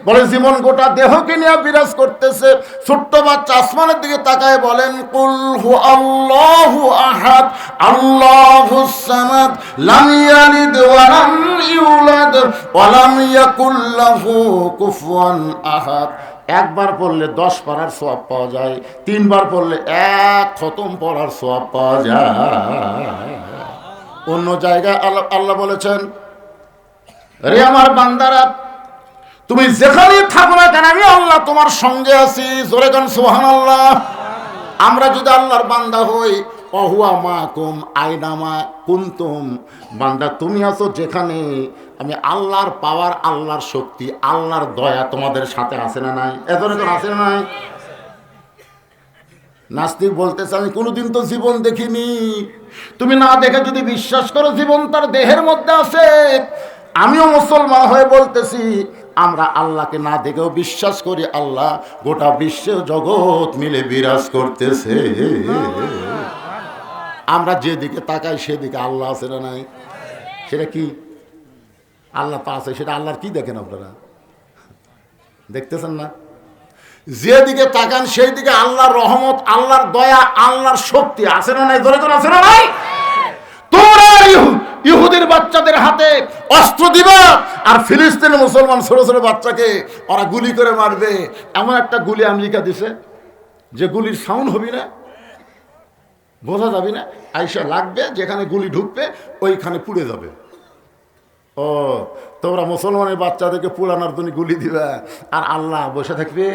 বলে, জীবন গোটা দেহকে নিয়ে বিরাজ করতেছে। ছোট্ট বাচ্চা আসমানের দিকে তাকায় বলেন, কুল হু আল্লাহু আহাদ আল্লাহুস সামাদ লাম ইয়ালিদ ওয়া লাম ইউলাদ ওয়া লাম ইয়াকুল লাহু কুফুয়ান আহাদ। একবার পড়লে 10 পারার সওয়াব পাওয়া যায়, 3 বার পড়লে 1 খতম পড়ার সওয়াব পাওয়া যায়। অন্য জায়গায় আল্লাহ বলেছেন, রে আমার বান্দারা, তুমি যেখানে থাকো না কেন আমি আল্লাহ তোমার সঙ্গে আছি। জোরে গান সুবহানাল্লাহ। আমরা যদি আল্লাহর বান্দা হই, অহুয়া মাকুম আইনামা কুনতুম, বান্দা তুমি আছো যেখানে, আমি আল্লাহর পাওয়ার, আল্লাহর শক্তি, আল্লাহর দয়া তোমাদের সাথে আছে না নাই? এজন্য আছে না নাই? নাস্তিক বলতেছে, আমি কোনোদিন তো জীবন দেখিনি। তুমি না দেখে যদি বিশ্বাস করো জীবন তার দেহের মধ্যে আছে, আমিও মুসলমান হয়ে বলতেছি, আমরা আল্লাহকে না দেখেও বিশ্বাস করি আল্লাহ গোটা বিশ্ব জগৎ মিলে বিরাজ করতেছে। আমরা যেদিকে তাকাই সেদিকে আল্লাহ আছে না নাই? সেটা কি? আল্লাহ তো আছে, সেটা আল্লাহর কি দেখেন আপনারা? দেখতেছেন না? যেদিকে তাকান সেই দিকে আল্লাহর রহমত, আল্লাহর দয়া, আল্লাহর শক্তি আছে না নাই? জোরে জোরে আছে না নাই? তোমরা ইহুদির বাচ্চাদের হাতে অস্ত্র দিবা, আর ফিলিস্তিনের মুসলমান ছোট ছোট বাচ্চাকে ওরা গুলি করে মারবে। এমন একটা গুলি আমেরিকা দিছে যে গুলির সাউন্ড হবি না, বোঝা যাবে না, আইসা লাগবে, যেখানে গুলি ঢুকবে ওইখানে পুড়ে যাবে। ও, তোমরা মুসলমানের বাচ্চাদেরকে পুরানোর জন্য গুলি দিবা, আর আল্লাহ বসে থাকবে।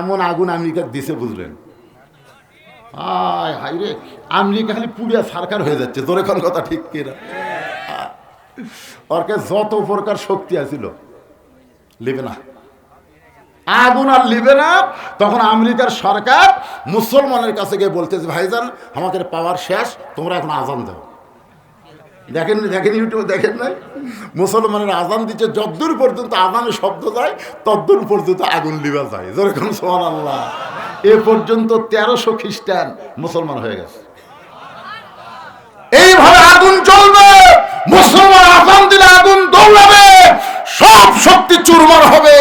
এমন আগুন আমেরিকা দিছে, বুঝলেন? হাই রে, আমেরিকা খালি পুড়িয়া সারকার হয়ে যাচ্ছে। তোর এখন কথা ঠিক কিনা? ওরকে যত প্রকার শক্তি আছিল, লিবে না, আগুন আর লিবে না। তখন আমেরিকার সরকার মুসলমানের কাছে গিয়ে বলতেছে, ভাইজান আমাদের পাওয়ার শেষ, তোমরা এখন আজান দাও। দেখেন দেখেন, ইউটিউবে দেখেন নাই? মুসলমানের আজান দিচ্ছে, যদ্দূর পর্যন্ত আজানের শব্দ যায় তদ্দূর পর্যন্ত আগুন লিবা যায়। যেরকম সুবহানাল্লাহ। এ পর্যন্ত 1300 খ্রিস্টান মুসলমান হয়ে গেছে। এইভাবে আগুন জ্বলবে, মুসলমান আজান দিলে আগুন দৌড়াবে, সব শক্তি চুরমার হবে।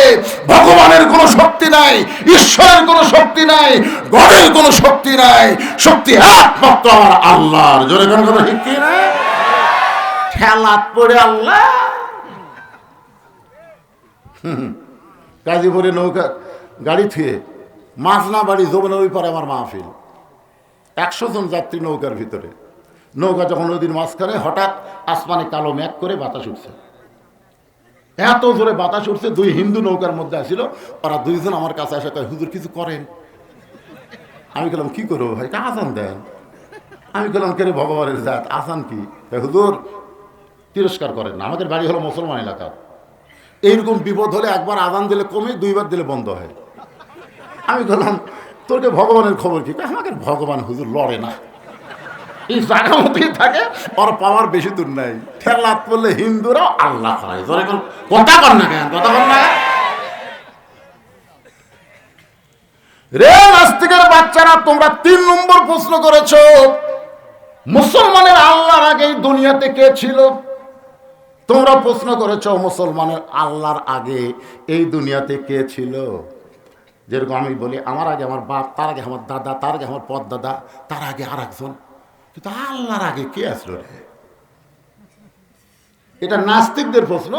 ভগবানের কোনো শক্তি নাই, ঈশ্বরের কোনো শক্তি নাই, গডের কোনো শক্তি নাই, শক্তি একমাত্র আমার আল্লাহর। জোরে কোন কথা ঠিক কি না? খেলাত পড়ে আল্লাহ। গাজীপুরে নৌকা গাড়ি থুয়ে মাঝনা বাড়ি যমুনার ওই পারে আমার মাহফিল, 100 জন যাত্রী নৌকার ভিতরে। নৌকা যখন নদীর মাঝখানে, হঠাৎ আসমানে কালো মেঘ করে বাতাস উঠছে, এত জোরে বাতাস উঠছে। 2 হিন্দু নৌকার মধ্যে আসছিল, ওরা 2 জন আমার কাছে আসে, কয় হুজুর কিছু করেন। আমি বললাম কি করবো ভাই? আজান দেন। আমি বললাম কে রে ভগবানের জাত, আজান কি? হুজুর তিরস্কার করেন না, আমাদের বাড়ি হলো মুসলমান এলাকা, এইরকম বিপদ হলে একবার আজান দিলে কমে, 2 বার দিলে বন্ধ হয়। আমি বললাম তোরকে ভগবানের খবর কি? আমাকে ভগবান হুজুর লড়ে না, এই জায়গা মতোই থাকে, ওর পাওয়ার বেশি দূর নাই। ঠেলাত পড়লে হিন্দুরাও আল্লাহ খায়। কথা কর না কেন? কথা কর না রে নাস্তিকের বাচ্চারা। তোমরা 3 নম্বর প্রশ্ন করেছো, মুসলমানের আল্লাহর আগে এই দুনিয়াতে কে ছিল? তোমরা প্রশ্ন করেছ মুসলমানের আল্লাহর আগে এই দুনিয়াতে কে ছিল? যেরকম আমি বলি আমার আগে আমার বাপ, তার আগে আমার দাদা, তার আগে আমার পরদাদা, তার আগে আর একজন। কিন্তু আল্লাহর আগে কে আসলো রে? এটা নাস্তিকদের প্রশ্ন,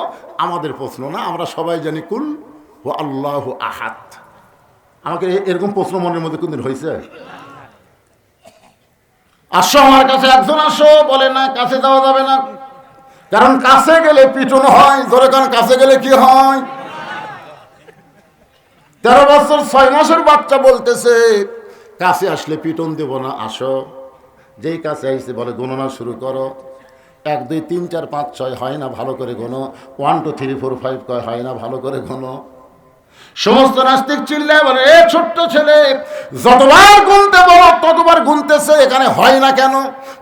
আমাদের প্রশ্ন না। আমরা সবাই জানি কুল ও আল্লাহ আহাদ। আমাকে এরকম প্রশ্ন মনের মধ্যে কোনদিন হয়েছে? আসো আমার কাছে, একজন আসো। বলে না, কাছে যাওয়া যাবে না, কারণ কাছে গেলে পিটন হয়। ধরে কারণ কাছে গেলে কি হয়? 13 বছর 6 মাসের বাচ্চা বলতেছে কাছে আসলে পিটন দেব না, আসো। যেই কাছে আইসে বলে গণনা শুরু করো। 1 2 3 4 5 6 হয় না, ভালো করে গোনো। 1 2 3 4 5 কয় হয় না, ভালো করে গোনো। সমস্ত নাস্তিক চিল্লায় বলে এ ছোট্ট ছেলে, যতবার গুনতে বলো ততবার গুনতেছে, এখানে হয় না কেন?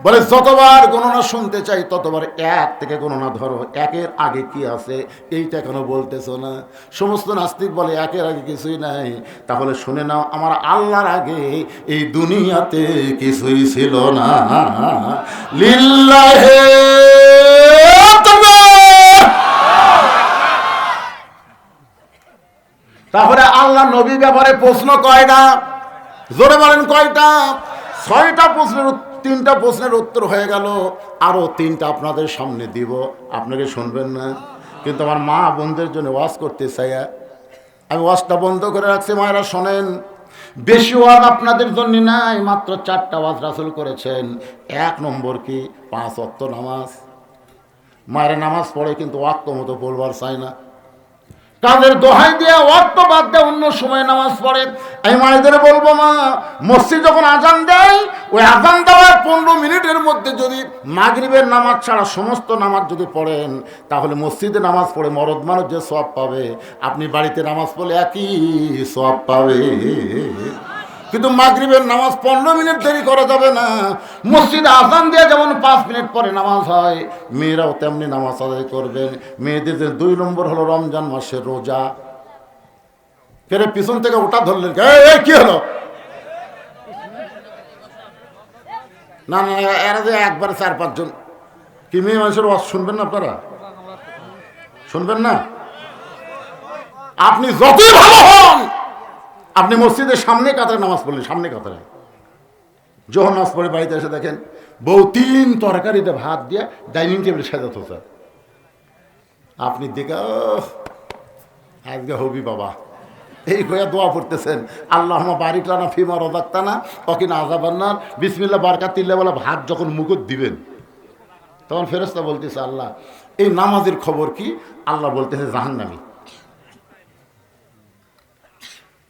বলে যতবার গণনা শুনতে চাই ততবার 1 থেকে গণনা ধরো, 1-এর আগে কি আছে এইটা কেন বলতেছো না? সমস্ত নাস্তিক বলে 1-এর আগে কিছুই নাই। তাহলে শুনে নাও, আমার আল্লাহর আগে এই দুনিয়াতে কিছুই ছিল না। লিল্লাহে তারপরে আল্লাহ নবী ব্যাপারে প্রশ্ন কয়টা? জোরে বলেন কয়টা? 6টা প্রশ্নের 3টা প্রশ্নের উত্তর হয়ে গেল। আরো 3টা আপনাদের সামনে দিব, আপনাকে শুনবেন না। কিন্তু আমার মা বোনদের জন্য ওয়াজ করতে চাই, আমি ওয়াজটা বন্ধ করে রাখছি। মায়েরা শোনেন, বেশি ওয়াজ আপনাদের জন্য নাই, মাত্র 4টা ওয়াজ রাসূল করেছেন। 1 নম্বর কি? 5 ওয়াক্ত নামাজ। মায়েরা নামাজ পড়ে কিন্তু ওয়াক্ত মতো পড়বার চায় না। তাদের দোহাই দিয়ে ওয়াক্ত বাদ দিয়ে অন্য সময় নামাজ পড়ে। আমি মায়েদের বলবো, মা, মসজিদ যখন আজান দেয়, ওই আজান দেওয়ার 15 মিনিটের মধ্যে যদি মাগরিবের নামাজ ছাড়া সমস্ত নামাজ যদি পড়েন, তাহলে মসজিদে নামাজ পড়ে মরদ মানুষ যে সওয়াব পাবে, আপনি বাড়িতে নামাজ পড়লে একই সওয়াব পাবে। কিন্তু মাগরিবের নামাজ 15 মিনিট দেরি করা যাবে না। মসজিদে আজান দিয়ে যেমন 5 মিনিট পরে নামাজ হয়, মেয়েরাও তেমনি নামাজ আদায় করবেন। মেয়েদের 2 নম্বর হলো রমজান মাসের রোজা। কেরে পিছন থেকে ওটা ধরলেন, কি হলো? না না, এরা যে একবারে 4-5 জন কি মেয়ে মানুষের ওয়াজ শুনবেন না? আপনারা শুনবেন না? আপনি যতই ভালো হন, আপনি মসজিদের সামনে কাতারে নামাজ পড়লেন, সামনে কাতারে যখন নামাজ পড়ে বাড়িতে এসে দেখেন বউ 3 তরকারিতে ভাত দিয়ে ডাইনিং টেবিলে সাজাতে চায়, আপনি দেখে আজকে হবি বাবা, এই কয়া দোয়া পড়তেছেন, আল্লাহুম্মা বারিক লানা ফিমা রাযাকতানা ওয়া কিনা আযাবান্নার। বিসমিল্লাহ বারাকাতিল্লাহ বলে ভাত যখন মুখত দিবেন, তখন ফেরেশতা বলতেছে, আল্লাহ এই নামাজের খবর কি? আল্লাহ বলতেছে জাহান্নামী।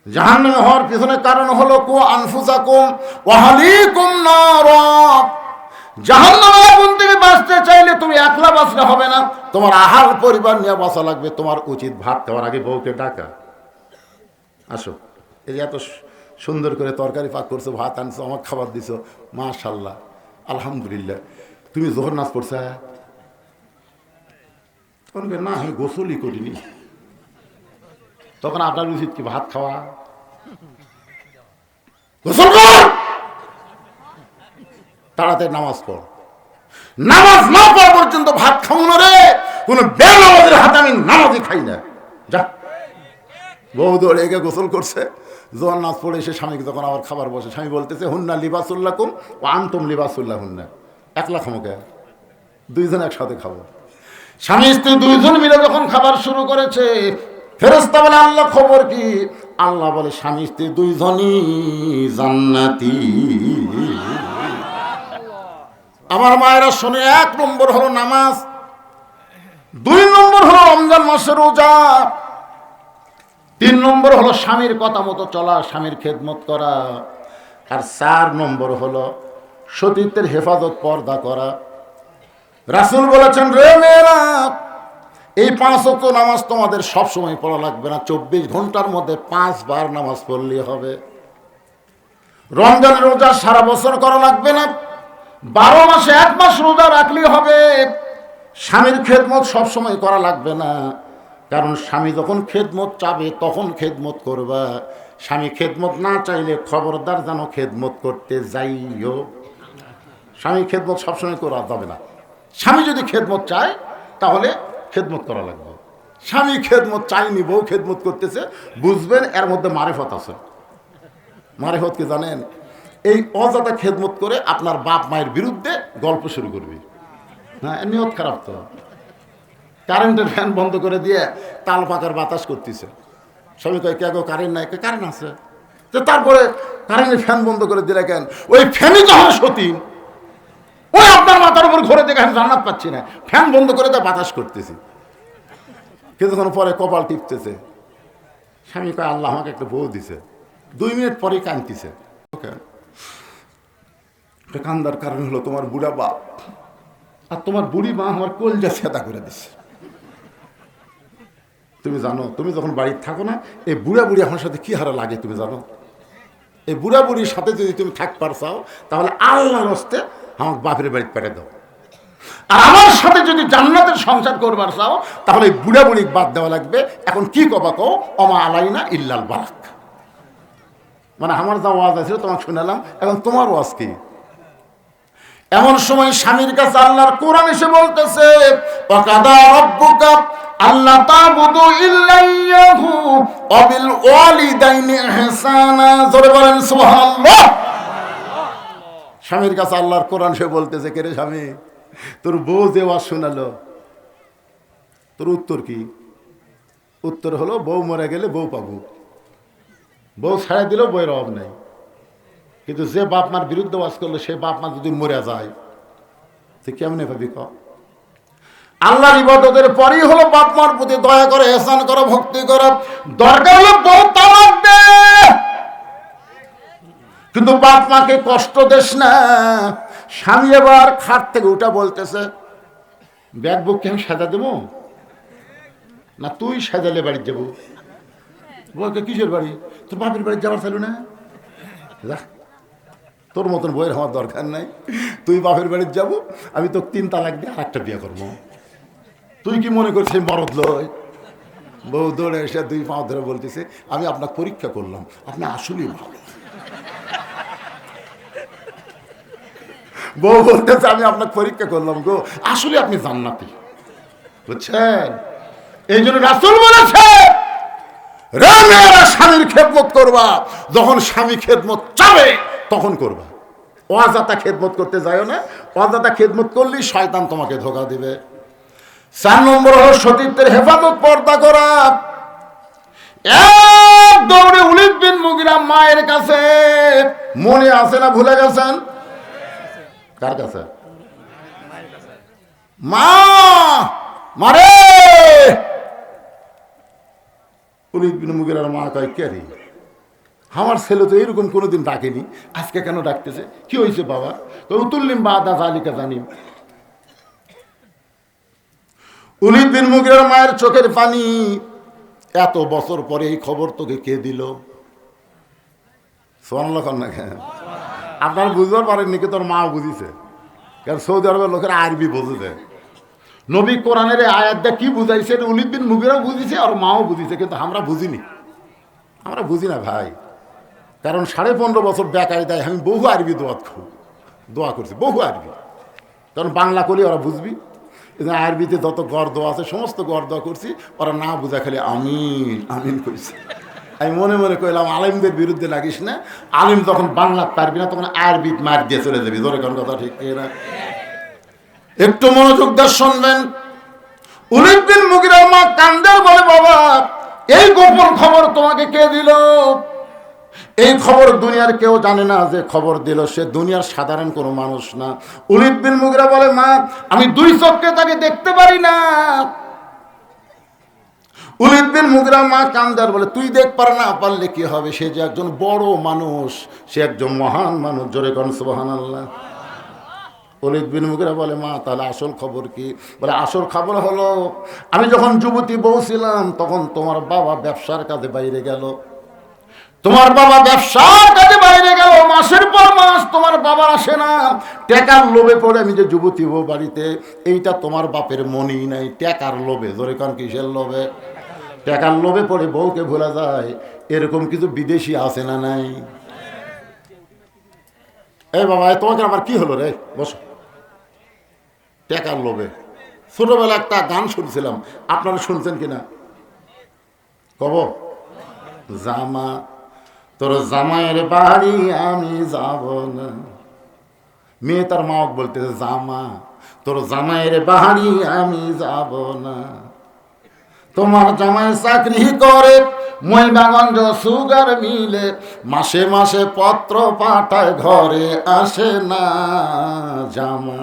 জাহান্নামে হওয়ার পিছনে কারণ হলো কু আনফুসাকুম ওয়া আহলিকুম নার। জাহান্নামের আগুন থেকে বাঁচতে চাইলে তুমি একলা বাঁচলে হবে না, তোমার আহাল পরিবার নিয়ে বাঁচা লাগবে। তোমার উচিত ভাত খাওয়ার আগে বউকে ডাকা, আসো, এই যে এত সুন্দর করে তরকারি পাক করছো, ভাত আনছো, আমার খাবার দিছো, মাশাআল্লাহ, আলহামদুলিল্লাহ। তুমি জোহর নাচ পড়ছা? তখন না, আমি গোসলই করিনি। তখন আপনার উচিত কি ভাত খাওয়া? গোসল কর, তাড়াতাড়ি নামাজ পড়। নামাজ না পড়া পর্যন্ত ভাত খাবো না রে, কোন বেনামাজের হাতে আমি নামাজই খাই না। যা, বউ দৌড়ে গিয়ে গোসল করছে, জোয়ান নাচ পড়ে এসে স্বামীকে যখন আবার খাবার বসে, স্বামী বলতেছে হুন্না লিবাসুল্লাকুম ওয়া আনতুম লিবাসুল্লাহ হুন্না। একলা খামো কে? 2 জন একসাথে খাবো। স্বামী স্ত্রী 2 জন মিলে যখন খাবার শুরু করেছে, ফেরেশতা বলে আল্লাহ খবর কি? আল্লাহ বলে স্বামী স্ত্রী 2 জনই জান্নাতি। আমার মায়েরা শোনে, 1 নম্বর হলো নামাজ, 2 নম্বর হলো রমজান মাসের রোজা, 3 নম্বর হলো স্বামীর কথা মতো চলা, স্বামীর খেদমত করা, আর 4 নম্বর হলো সতীত্বের হেফাজত, পর্দা করা। রাসূল বলেছেন, রে মেয়েরা, এই 5 ওয়াক্ত নামাজ তোমাদের সব সময় পড়া লাগবে না, 24 ঘন্টার মধ্যে 5 বার নামাজ পড়লে হবে। রমজানের রোজা সারা বছর করা লাগবে না, 12 মাসে 1 মাস রোজা রাখলেই হবে। স্বামীর খেদমত সব সময় করা লাগবে না, কারণ স্বামী যখন খেদমত চাবে তখন খেদমত করবা। স্বামী খেদমত না চাইলে খবরদার যেন খেদমত করতে যাইও। স্বামী খেদমত সবসময় করা যাবে না। স্বামী যদি খেদমত চায় তাহলে খেদমত করা লাগবে। স্বামী খেদমত চায়নি, বউ খেদমত করতেছে, বুঝবেন এর মধ্যে মারেফত আছে। মারেফত কি জানেন? এই অজাতা খেদমত করে আপনার বাপ মায়ের বিরুদ্ধে গল্প শুরু করবে। হ্যাঁ, নিয়ত খারাপ তো। কারেন্টের ফ্যান বন্ধ করে দিয়ে তাল পাকার বাতাস করতেছে। স্বামী কয়, কে গো কারেন্ট নাই? কারেন্ট আছে। তো তারপরে কারেন্টের ফ্যান বন্ধ করে দিলে কেন? ওই ফ্যানই তো হয় সতী, ওই আপনার মাথার উপর ঘুরে দেখে আমি জান্নাত পাচ্ছি না, ফ্যান বন্ধ করে দিয়ে বাতাস করতেছি। কিছুক্ষণ পরে কপাল টিপতেছে। স্বামী কয়, আল্লাহ আমাকে একটা বউ দিছে। 2 মিনিট পরেই কাঁদতেছে। কান্দার কারণ হলো তোমার বুড়া বাপ আর তোমার বুড়ি মা আমার কলজা ছেদা করে দিচ্ছে। তুমি জানো, তুমি যখন বাড়িতে থাকো না, এই বুড়া বুড়ি আমার সাথে কি হারা লাগে তুমি জানো? এই বুড়া বুড়ির সাথে যদি তুমি থাকবার চাও তাহলে আল্লাহর হস্তে আমার বাপের বাড়িতে পেটে দাও। আর আমার সাথে যদি জান্নাতের সংসার করবার চাও তাহলে এই বুড়া বুড়ি বাদ দেওয়া লাগবে। এখন কি কবা কও, অমা আলাইনা ইল্লাল বালাক। মানে আমার যা ওয়াজ আছে তোমাকে শুনালাম, এখন তোমার ওয়াজ কি? এমন সময় স্বামীর কাছে আল্লাহর কোরআন এসে বলতেছে, ওয়াকাদা রাব্বুকা আল্লা তা'বুদু ইল্লা ইয়াহু ওয়া বিল ওয়ালিদাইনি ইহসানা। জোরে বলেন সুবহানাল্লাহ। স্বামীর কাছে আল্লাহর কোরআন এসে বলতেছে, কে রে স্বামী, তোর বউ যে ওয়াজ শোনালো, তোর উত্তর কি? উত্তর হলো, বউ মরে গেলে বউ পাবো, বউ ছাড়া দিলেও বইয়ের অভাব নাই। কিন্তু যে বাপ মার বিরুদ্ধে ওয়াজ করলো, সে বাপ মা যদি মরে যায় তো কেমনে ভাবি ক? আল্লাহর ইবাদতের পরই হলো বাপ মার প্রতি দয়া করে, ইহসান করো, ভক্তি করো। দরকার হলো বউ তালাক দে, কিন্তু বাপ মাকে কষ্ট দেস না। স্বামী এবার খাট থেকে উঠা বলতেছে, ব্যাগ বুক কি আমি সাজা দেবো না তুই সাজালে বাড়ি যাবো? বলকে কিসের বাড়ি? তোর বাপের বাড়ি যাওয়ার চাইল না? তোর মতন বইয়ের আমার দরকার নাই, তুই বাপের বাড়িতে যাবো, আমি তো 3 তালাক দিয়ে আরেকটা বিয়ে করবো। তুই কি মনে করছিস মরদ লয়? বউ দৌড়ে এসে 2 পা ধরে বলতেছে, আমি আপনাকে পরীক্ষা করলাম, আপনি আসলেই ভালো। বউ বলতেছে, আমি আপনাকে পরীক্ষা করলাম গো, আসলে আপনি জান্নাতি। বুঝছেন? এই জন্য রাসূল বলেছে, রে মেয়েরা স্বামীর খেদমত করবা, যখন স্বামী খেদমত চাবে তখন করবা। অযথা খেদমত করতে যাও না, অযথা খেদমত করলেই শয়তান তোমাকে ধোঁকা দিবে। 4 নম্বর হলো সতীত্বের হেফাজত, পর্দা করা। এক দৌড়ে ওলীদ বিন মুগীরা মায়ের কাছে, মনে আছে না ভুলে গেছেন? কার কাছে? মা মারে। ওলীদ বিন মুগীরার মা কয়, কে রে, আমার ছেলে তো এরকম কোনোদিন ডাকেনি, আজকে কেন ডাকতেছে? কি হয়েছে বাবা? উতুল্লিম বাদা জালিকা জানিম। ওলীদ বিন মুগীরার মায়ের চোখের পানি। এত বছর পরে এই খবর তোকে কে দিল? সুবহানাল্লাহ না কেন? আপনারা বুঝতে পারেননি কি? তোর মা বুঝিছে, কারণ সৌদি আরবের লোকেরা আরবি বোঝে। নবী কোরআনের আয়াতটা কি বুঝাইছে ওলীদ বিন মুগীরাও বুঝিছে আর মাও বুঝিছে, কিন্তু আমরা বুঝিনি। আমরা বুঝি না ভাই, কারণ 15.5 বছর বেকায়দায় আমি বহু আরবি দোয়া করছি, বহু আরবি। কারণ বাংলা করলে ওরা বুঝবি, আরবিতে যত গড় দোয়া আছে সমস্ত গড় দোয়া করছি, ওরা না বুঝা খালি আমিন আমিন কইছে। আমি মনে মনে কইলাম, আলেমদের বিরুদ্ধে লাগিস না, আলেম যখন বাংলা পারবি না তখন আরবি মার দিয়ে চলে যাবি। ধরে কোন কথা ঠিক না? একটু মনোযোগ দিয়ে শুনবেন। ওলীদ বিন মুগীরার মা কান্দে বলে, বাবা এই গোপন খবর তোমাকে কে দিল? এই খবর দুনিয়ার কেউ জানে না, যে খবর দিল সে দুনিয়ার সাধারণ কোনো মানুষ না। ওলীদ বিন মুগীরা বলে, মা আমি 2 চোখে তাকে দেখতে পারি না। ওলীদ বিন মুগীরা মা কান্দার বলে, তুই দেখ পার না পারলে কি হবে? সে যে একজন বড় মানুষ, সে একজন মহান মানুষ। জোরে কোন সুবহানাল্লাহ। ওলীদ বিন মুগীরা বলে, মা তাহলে আসল খবর কি? বলে, আসল খবর হলো আমি যখন যুবতী বউ ছিলাম তখন তোমার বাবা ব্যবসার কাজে বাইরে গেল। তোমার বাবা ব্যবসার কাজে বাইরে গেল, মাসের পর মাস তোমার বাবা আসে না। টাকার লোভে পড়ে আমি যে যুবতী বউ বাড়িতে, এইটা তোমার বাপের মনেই নাই। টাকার লোভে। জোরে কোন কিসের লোভে? টাকার লোভে পড়ে বউকে ভোলা যায়। এরকম কিছু বিদেশি আছে না নাই? এই বাবা তোমাকে আবার কি হলো রে? বসো। টাকার লোভে ছোটবেলা একটা গান শুনছিলাম, আপনারা শুনছেন কিনা কব? জামা তোর জামাইয়ের বাড়ি আমি যাব না। মেয়ে তার মা বলতেছে, জামা তোর জামাইয়ের বাড়ি আমি যাব না। তোমার জামাই চাকরি করে ময়নাগঞ্জ সুগার মিলে, মাসে মাসে পত্র পাঠায়, ঘরে আসে না। জামা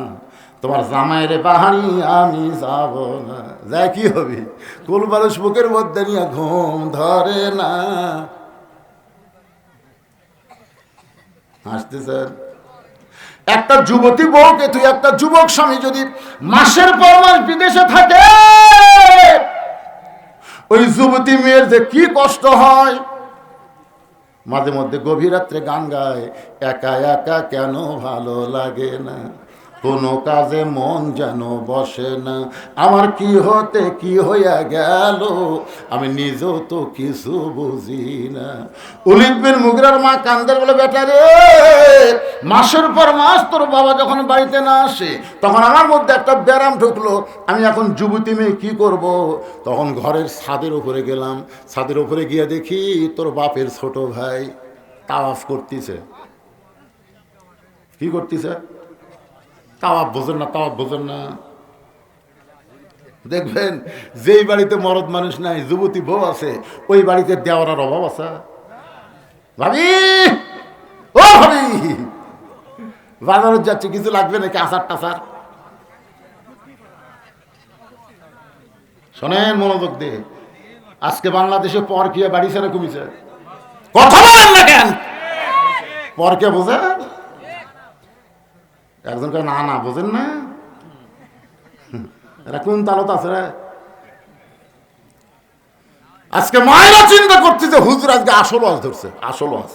তোমার জামাইয়ের বাড়ি আমি যাব না। যা কি হবে, কুলবারুস বুকের মধ্যে নিয়ে ঘুম ধরে না। হাসতেছেন? একটা যুবতী বউকে তুই, একটা যুবক স্বামী যদি মাসের পর মাস বিদেশে থাকে, ওই যুবতী মেয়ের যে কি কষ্ট হয়। মাঝে মধ্যে গভীর রাত্রে গান গায়, একা একা কেন ভালো লাগে না, কোনো কাজে মন যেন বসে না, আমার কি হতে কি হইয়া গেল, আমি নিজেও তো কিছু বুঝি না। ওলীদ বিন মুগীরার মা কান্দের, বলে বেটা রে, মাসের পর মাস তোর বাবা যখন বাড়িতে না আসে, তখন আমার মধ্যে একটা ব্যারাম ঢুকলো, আমি এখন যুবতী মেয়ে কি করব। তখন ঘরের ছাদের উপরে গেলাম, ছাদের উপরে গিয়ে দেখি তোর বাপের ছোট ভাই তাওয়াফ করতেছে। কি করতেছে? তাওয়াফ বোঝেন না? তাওয়াফ বোঝেন না? দেখবেন যেই বাড়িতে মরদ মানুষ নাই, যুবতী বউ আছে, ওই বাড়িতে দেওয়ার অভাব আছে। ভাবি, ও ভাবি, বাজারে যাচ্ছে, কিছু লাগবে নাকি? আচার টাচার? শোনেন মনোযোগ দিয়ে, আজকে বাংলাদেশে পরকিয়া বাড়ি ছেড়ে কমিছে। কথা বলেন না কেন? পরকিয়া বোঝে? একজন কে না না বোঝেন না, এরা কোন তালত আছে রে? আজকে মায়েরা চিন্তা করতেছে, হুজুর আজকে আসল ওয়াজ ধরছে, আসল ওয়াজ।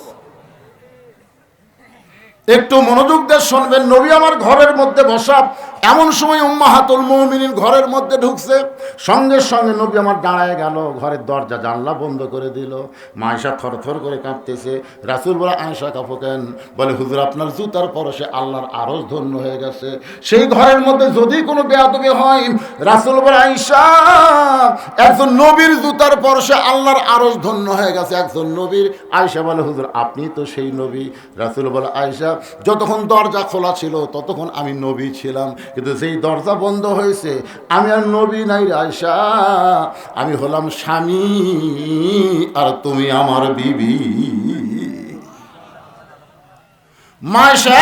একটু মনোযোগ দিয়ে শুনবেন। নবী আমার ঘরের মধ্যে বসা, এমন সময় উম্মাহাতুল মুমিনিন ঘরের মধ্যে ঢুকছে, সঙ্গে সঙ্গে নবী আমার দাঁড়ায় গেল, ঘরের দরজা জানলা বন্ধ করে দিল। মা আয়েশা থরথর করে কাঁপতেছে। রাসূল বলে, আয়েশা কাঁপো কেন? বলে, হুজুর আপনার জুতার পরশে আল্লাহর আরশ ধন্য হয়ে গেছে। সেই ঘরের মধ্যে যদি কোনো বেয়াদবি হয়, রাসূল বলে, আয়েশা, একজন নবীর জুতার পরশে আল্লাহর আরশ ধন্য হয়ে গেছে, একজন নবীর। আয়েশা বলে, হুজুর আপনি তো সেই নবী। রাসূল বলে, আয়েশা, যতক্ষণ দরজা খোলা ছিল ততক্ষণ আমি নবী ছিলাম, কিন্তু যেই দরজা বন্ধ হয়েছে আমি আর নবী নাই রে আয়েশা, আমি হলাম স্বামী আর তুমি আমার বিবি। মায়েশা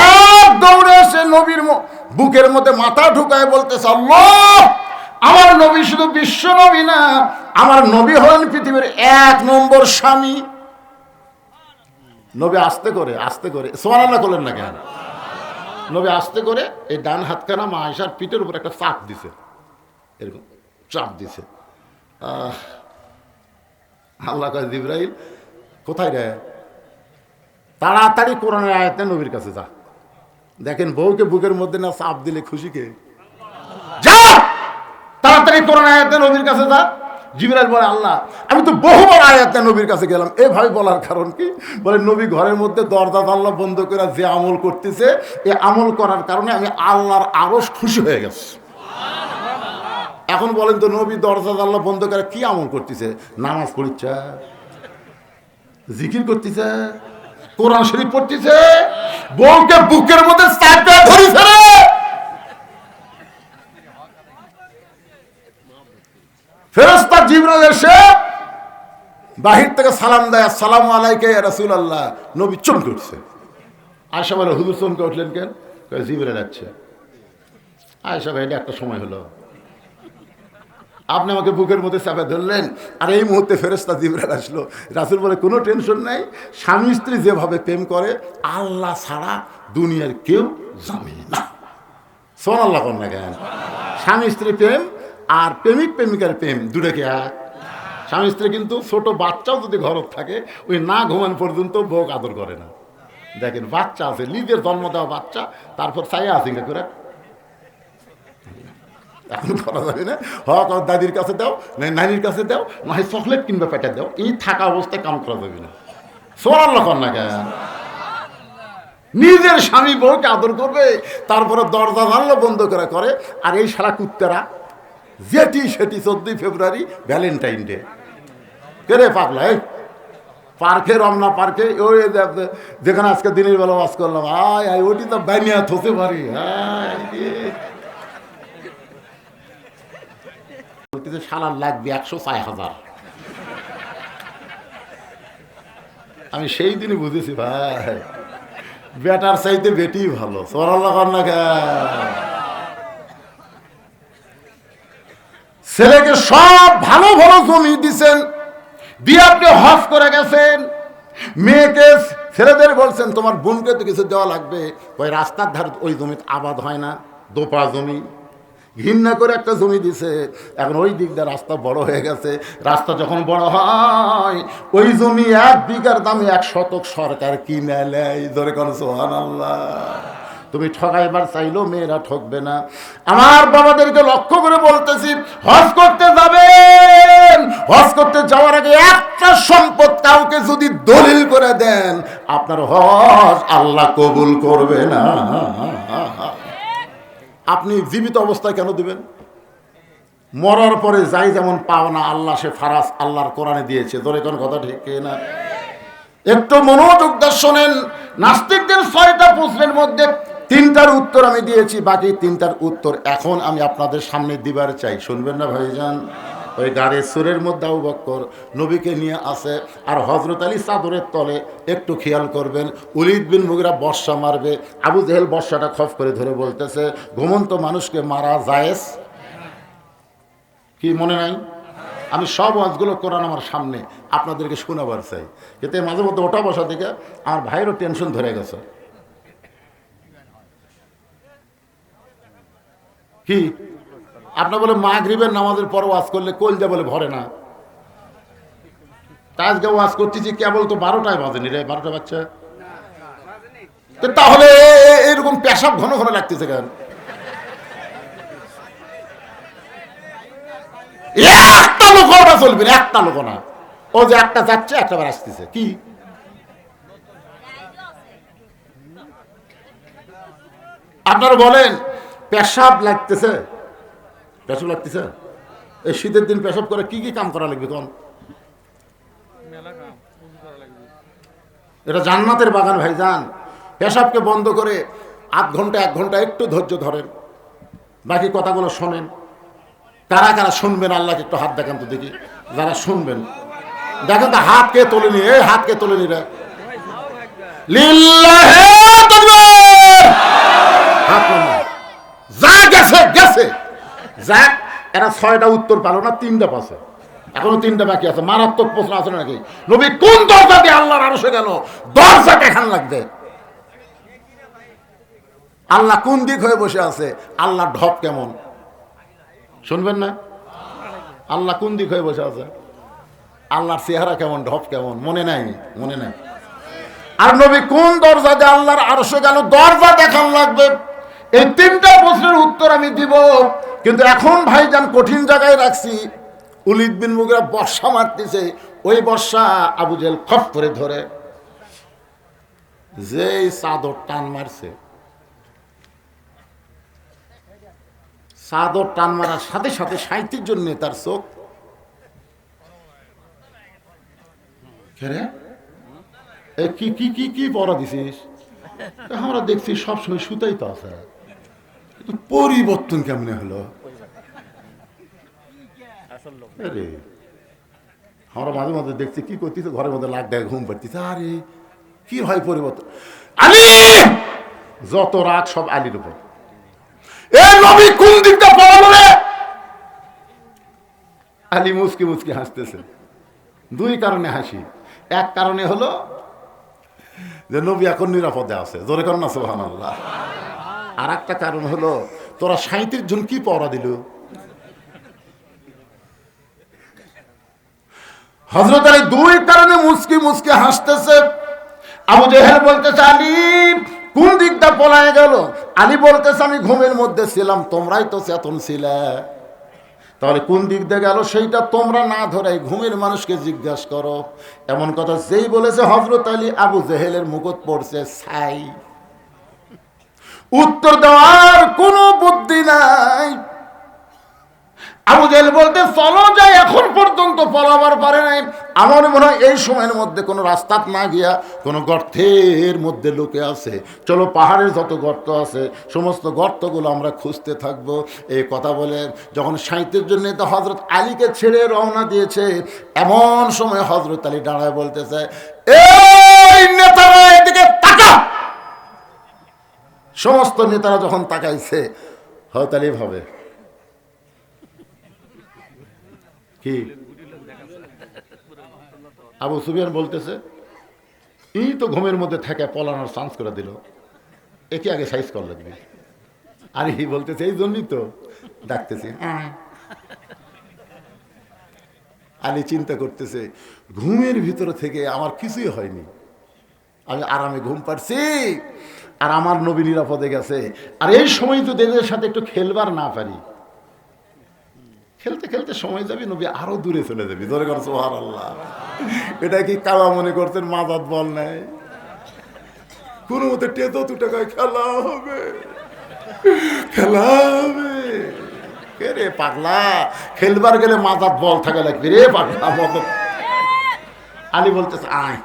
দৌড়ে এসে নবীর বুকের মধ্যে মাথা ঢুকায় বলতেছে, আল্লাহ, আমার নবী শুধু বিশ্ব নবী না, আমার নবী হলেন পৃথিবীর 1 নম্বর স্বামী। নবী আস্তে করে সুবহানাল্লাহ করলেন না কেন? নবী আস্তে করে এই ডান হাতখানা মা আয়েশার পিঠের উপর একটা চাপ দিছে, এরকম চাপ দিছে। আল্লাহ কয়, জিবরাইল কোথায় রে? তাড়াতাড়ি কোরআনের আয়াতে নবীর কাছে যা। দেখেন, বউকে বুকের মধ্যে না চাপ দিলে খুশি কে? যা তাড়াতাড়ি কোরআনের আয়াতে নবীর কাছে যা। জিবরাইল বলে, আল্লাহ, আমি তো বহুবার আয়াতে নবীর কাছে গেলাম। এভাবে বলার কারণ কি? বলে, নবী ঘরের মধ্যে দরজা জানলা বন্ধ করে যে আমল করতেছে, এই আমল করার কারণে আমি আল্লাহর আরশ খুশি হয়ে গেছি। এখন বলেন তো, নবী দরজা জানলা বন্ধ করে কি আমল করতেছে? নামাজ পড়িচ্ছে, জিকির করতেছে, কোরআন শরীফ পড়তেছে, বউকে বুকের মধ্যে চাপটা ধরেছে রে। ফেরেশতা জিবরাইল এসে বাহির থেকে সালাম দেয়, আসসালামু আলাইকা ইয়া রাসূলুল্লাহ। নবী চমকে উঠছে। আয়েশা বলে, হুজুর চমকে উঠলেন কেন? জিবরাইল আসছে। আয়েশা ভাই, এটা একটা সময় হলো, আপনি আমাকে বুকের মধ্যে চাপে ধরলেন, আর এই মুহূর্তে ফেরেশতা জিবরাইল আসলো। রাসূল বলে, কোনো টেনশন নাই, স্বামী স্ত্রী যেভাবে প্রেম করে আল্লাহ ছাড়া দুনিয়ার কেউ জানে না। সুবহানাল্লাহ কোন না কেন? স্বামী স্ত্রী প্রেম আর প্রেমিক প্রেমিকার প্রেম দুটোকে এক। স্বামী স্ত্রী কিন্তু ছোট বাচ্চাও যদি ঘরত থাকে, ওই না ঘুমান পর্যন্ত বউ আদর করে না। দেখেন, বাচ্চা আছে, নিজের জন্ম দেওয়া বাচ্চা, তারপর চাইয়া আছে করে এখন করা যাবে না। হক দাদির কাছে দাও, নানির কাছে দাও, না হয় চকলেট কিনবে পেটে দাও, এই থাকা অবস্থায় কাম করা যাবে না। সুবহানাল্লাহ কোন না কেন? নিজের স্বামী বউকে আদর করবে, তারপরে দরজা জানলা বন্ধ করে। আর এই শালা কুত্তেরা যেটি সেটি 14 ফেব্রুয়ারি ভ্যালেন্টাইন ডে কে রে পাগলা, এই পার্কে রমনা পার্কে ওই যেখানে আজকে দিনের বেলা বাস করলাম, আয় ওটি তো বানিয়া থতে পারি। শালার লাগবে 106,000। আমি সেই দিনই বুঝেছি ভাই, বেটার চাইতে বেটি ভালো। ছেলেকে সব ভালো ভালো জমি দিচ্ছেন, দিয়ে আপনি হজ করে গেছেন। মেয়েকে ছেলেদের বলছেন তোমার বোনকে তো কিছু দেওয়া লাগবে। ওই রাস্তার ধারে ওই জমি আবাদ হয় না, দোপা জমি, ঘৃণা করে একটা জমি দিছে। এখন ওই দিক দিয়ে রাস্তা বড় হয়ে গেছে। রাস্তা যখন বড় হয় ওই জমি 1 বিঘার দামে 1 শতক সরকার কিনে নেয়। ধরে কোন সুবহানাল্লাহ। তুমি ঠকাইবার চাইলেও মেয়েরা ঠকবে না। আমার বাবাদেরকে লক্ষ্য করে বলতেছি, হজ করতে যাবেন, হজ করতে যাওয়ার আগে একটা সম্পদ কাউকে যদি দলিল করে দেন, আপনার হজ আল্লাহ কবুল করবে না। আপনি জীবিত অবস্থায় কেন দিবেন? মরার পরে যাই যেমন পাওনা আল্লাহ সে ফারাজ আল্লাহর কোরআনে দিয়েছে। ধরে কোন কথা ঠিক না? একটু মনোযোগ দিয়ে শোনেন। নাস্তিকদের 6টা প্রশ্নের মধ্যে 3টার উত্তর আমি দিয়েছি, বাকি 3টার উত্তর এখন আমি আপনাদের সামনে দিবার চাই। শুনবেন না ভাইজান? ওই গাড়ির সুরের মধ্যে আবু বকর নবীকে নিয়ে আসে, আর হযরত আলী চাদরের তলে একটু খেয়াল করবেন, ওলীদ বিন মুগীরা বর্ষা মারবে। আবু জেহেল বর্ষাটা খপ করে ধরে বলতেছে, ঘুমন্ত মানুষকে মারা জায়েজ কি মনে নাই? আমি সব ওয়াজগুলো কোরআন আমার সামনে আপনাদেরকে শোনাবার চাই, কিন্তু মাঝে মধ্যে ওটা বসা থেকে আমার ভাইয়েরও টেনশন ধরে গেছে। কি আপনার বলে মাগরিবের নামাজের পর ওয়াজ করলে কলজা বলে ভরে না। আজকে ওয়াজ করতেছি কেবল তো 12টায় বাজেনি রে, 12টা বাচ্চা। তাহলে এরকম পেশাব ঘন ঘন লাগতেছে কেন? একটা লোক ওটা চলবে না, একটা লোক না। ও যে একটা যাচ্ছে একটা বার আসতেছে। কি আপনারা বলেন পেশাব লাগতেছে? পেশাব লাগতেছে? এই শীতের দিন পেশাব করে কি কি কাম করা লাগবে? কোন এটা জান্নাতের বাগান ভাইজান। পেশাবকে বন্ধ করে 1 ঘন্টা 1 ঘন্টা একটু ধৈর্য ধরেন, বাকি কথাগুলো শোনেন। কারা কারা শুনবেন আল্লাহকে একটু হাত দেখান তো দেখি। যারা শুনবেন দেখেন তো, হাতকে তোলেনি, এই হাতকে তোলেনি রে। লিল্লাহি তাকবীর। হাত নামা। যা গেছে গেছে যাক। এরা 6টা উত্তর পালো না, 3টা পাচ্ছে, এখনো 3টা বাকি আছে। মারাত্মক প্রশ্ন আছে নাকি? নবী কোন দরজা দিয়ে আল্লাহর আরশে গেল? দরজা দেখান লাগবে। আল্লাহ কোন দিক হয়ে বসে আছে? আল্লাহ ঢপ কেমন শুনবেন না? আল্লাহ কোন দিক হয়ে বসে আছে? আল্লাহর চেহারা কেমন, ঢপ কেমন? মনে নাই? মনে নাই। আর নবী কোন দরজা দিয়ে আল্লাহর আরশে গেল? দরজা দেখান লাগবে। এই 3টা প্রশ্নের উত্তর আমি দিব, কিন্তু এখন ভাইজান কঠিন জায়গায় রাখছি। ওলীদ বিন মুগীরা বর্ষা মারতেছে, ওই বর্ষা আবু জেহেল খপ করে ধরে যেই চাদর টান মারছে, চাদর টান মারার সাথে সাথে 37 জন নেতার চোখ কি কি কি কি পড়া দিছিস? আমরা দেখছি সবসময় সুতাই তো আছে, পরিবর্তন কেমনে হলো? আমরা মাঝে মাঝে দেখছি কি করতেছে, ঘরের মধ্যে লাখ ডাকে ঘুম পাড়তেছে। আরে কি হয় পরিবর্তন? আলী, যত রাগ সব আলীর উপর। এই নবী কোন দিকটা পড়ালো রে? আলী মুচকি মুচকি হাসতেছে। 2 কারণে হাসি। এক কারণে হলো যে নবী এখন নিরাপদে আছে, জোরে করেন না সুবহানাল্লাহ। আর একটা কারণ হলো তোরা 37 জন কি পড়া দিল? হযরত আলী 2 কারণে মুচকি মুচকি হাসতেছে। আবু জেহেল বলতেছে আলী কোন দিকটা পলায় গেল? আলী বলতেছে আমি ঘুমের মধ্যে ছিলাম, তোমরাই তো চেতন ছিলে। তাহলে কোন দিক দিয়ে গেল সেইটা তোমরা না ধরে ঘুমের মানুষকে জিজ্ঞাসা করো। এমন কথা যেই বলেছে হযরত আলী, আবু জেহেলের মুকুট পড়ছে ছাই। উত্তর দেওয়ার কোনো বুদ্ধি নাই। আবু জেহেল বলতে চলো যাই, এখন পর্যন্ত পলাবার পারে নাই। আমার মনে হয় এই সময়ের মধ্যে কোনো রাস্তা না গিয়া কোনো গর্তের মধ্যে লুকে আছে। চলো পাহাড়ের যত গর্ত আছে সমস্ত গর্তগুলো আমরা খুঁজতে থাকবো। এই কথা বলে যখন সাহিত্যের জন্য তো হজরত আলীকে ছেড়ে রওনা দিয়েছে, এমন সময় হজরত আলী দাঁড়ায় বলতেছে, এই নেতারা এদিকে তাকা। সমস্ত নেতারা যখন তাকাইছে, হজরত আলী ভাবে কি আবু সুফিয়ান বলতেছে, এই তো ঘুমের মধ্যে থেকে পলানোর চান্স করে দিল, একে আগে সাইজ কর লাগবে। আর এই বলতেছে, এই জন্যই তো ডাকতেছি। আলী চিন্তা করতেছে, ঘুমের ভিতর থেকে আমার কিছুই হয়নি, আমি আরামে ঘুম পাচ্ছি, আর আমার নবী নিরাপদে গেছে। আর এই সময় যদি এদের সাথে একটু খেলবার না পারি, খেলতে খেলতে সময় যাবে, নবী আরো দূরে চলে যাবে। ধরে কর সুবহানাল্লাহ। এটা কি কালা মনে করছেন মাজাত বল নাই? কোন মতে টেতো 2 টাকায় খেলা হবে, খেলা হবে। কে রে পাগলা, খেলবার গেলে মাজাত বল থাকা লাগবে রে পাগলা মত। আলী বলতেছে, আয়।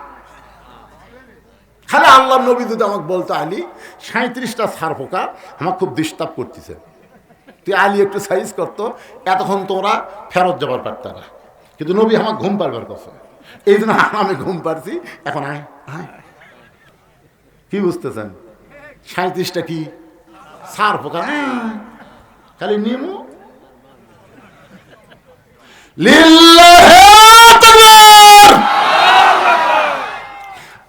খালি আল্লাহ নবী যদি আমাকে বলতো, আলী 37টা ছাড় পোকা আমার খুব ডিস্টার্ব করতেছে, তুই আলী একটু সাইজ করতো, এতক্ষণ তোমরা ফেরত যাবার পারত না। কিন্তু নবী আমার ঘুম পারবার কথা, এই জন্য আমি ঘুম পারছি। এখন আয় আয়। কি বুঝতেছেন? 37টা কি ছাড় পোকা, খালি নিমু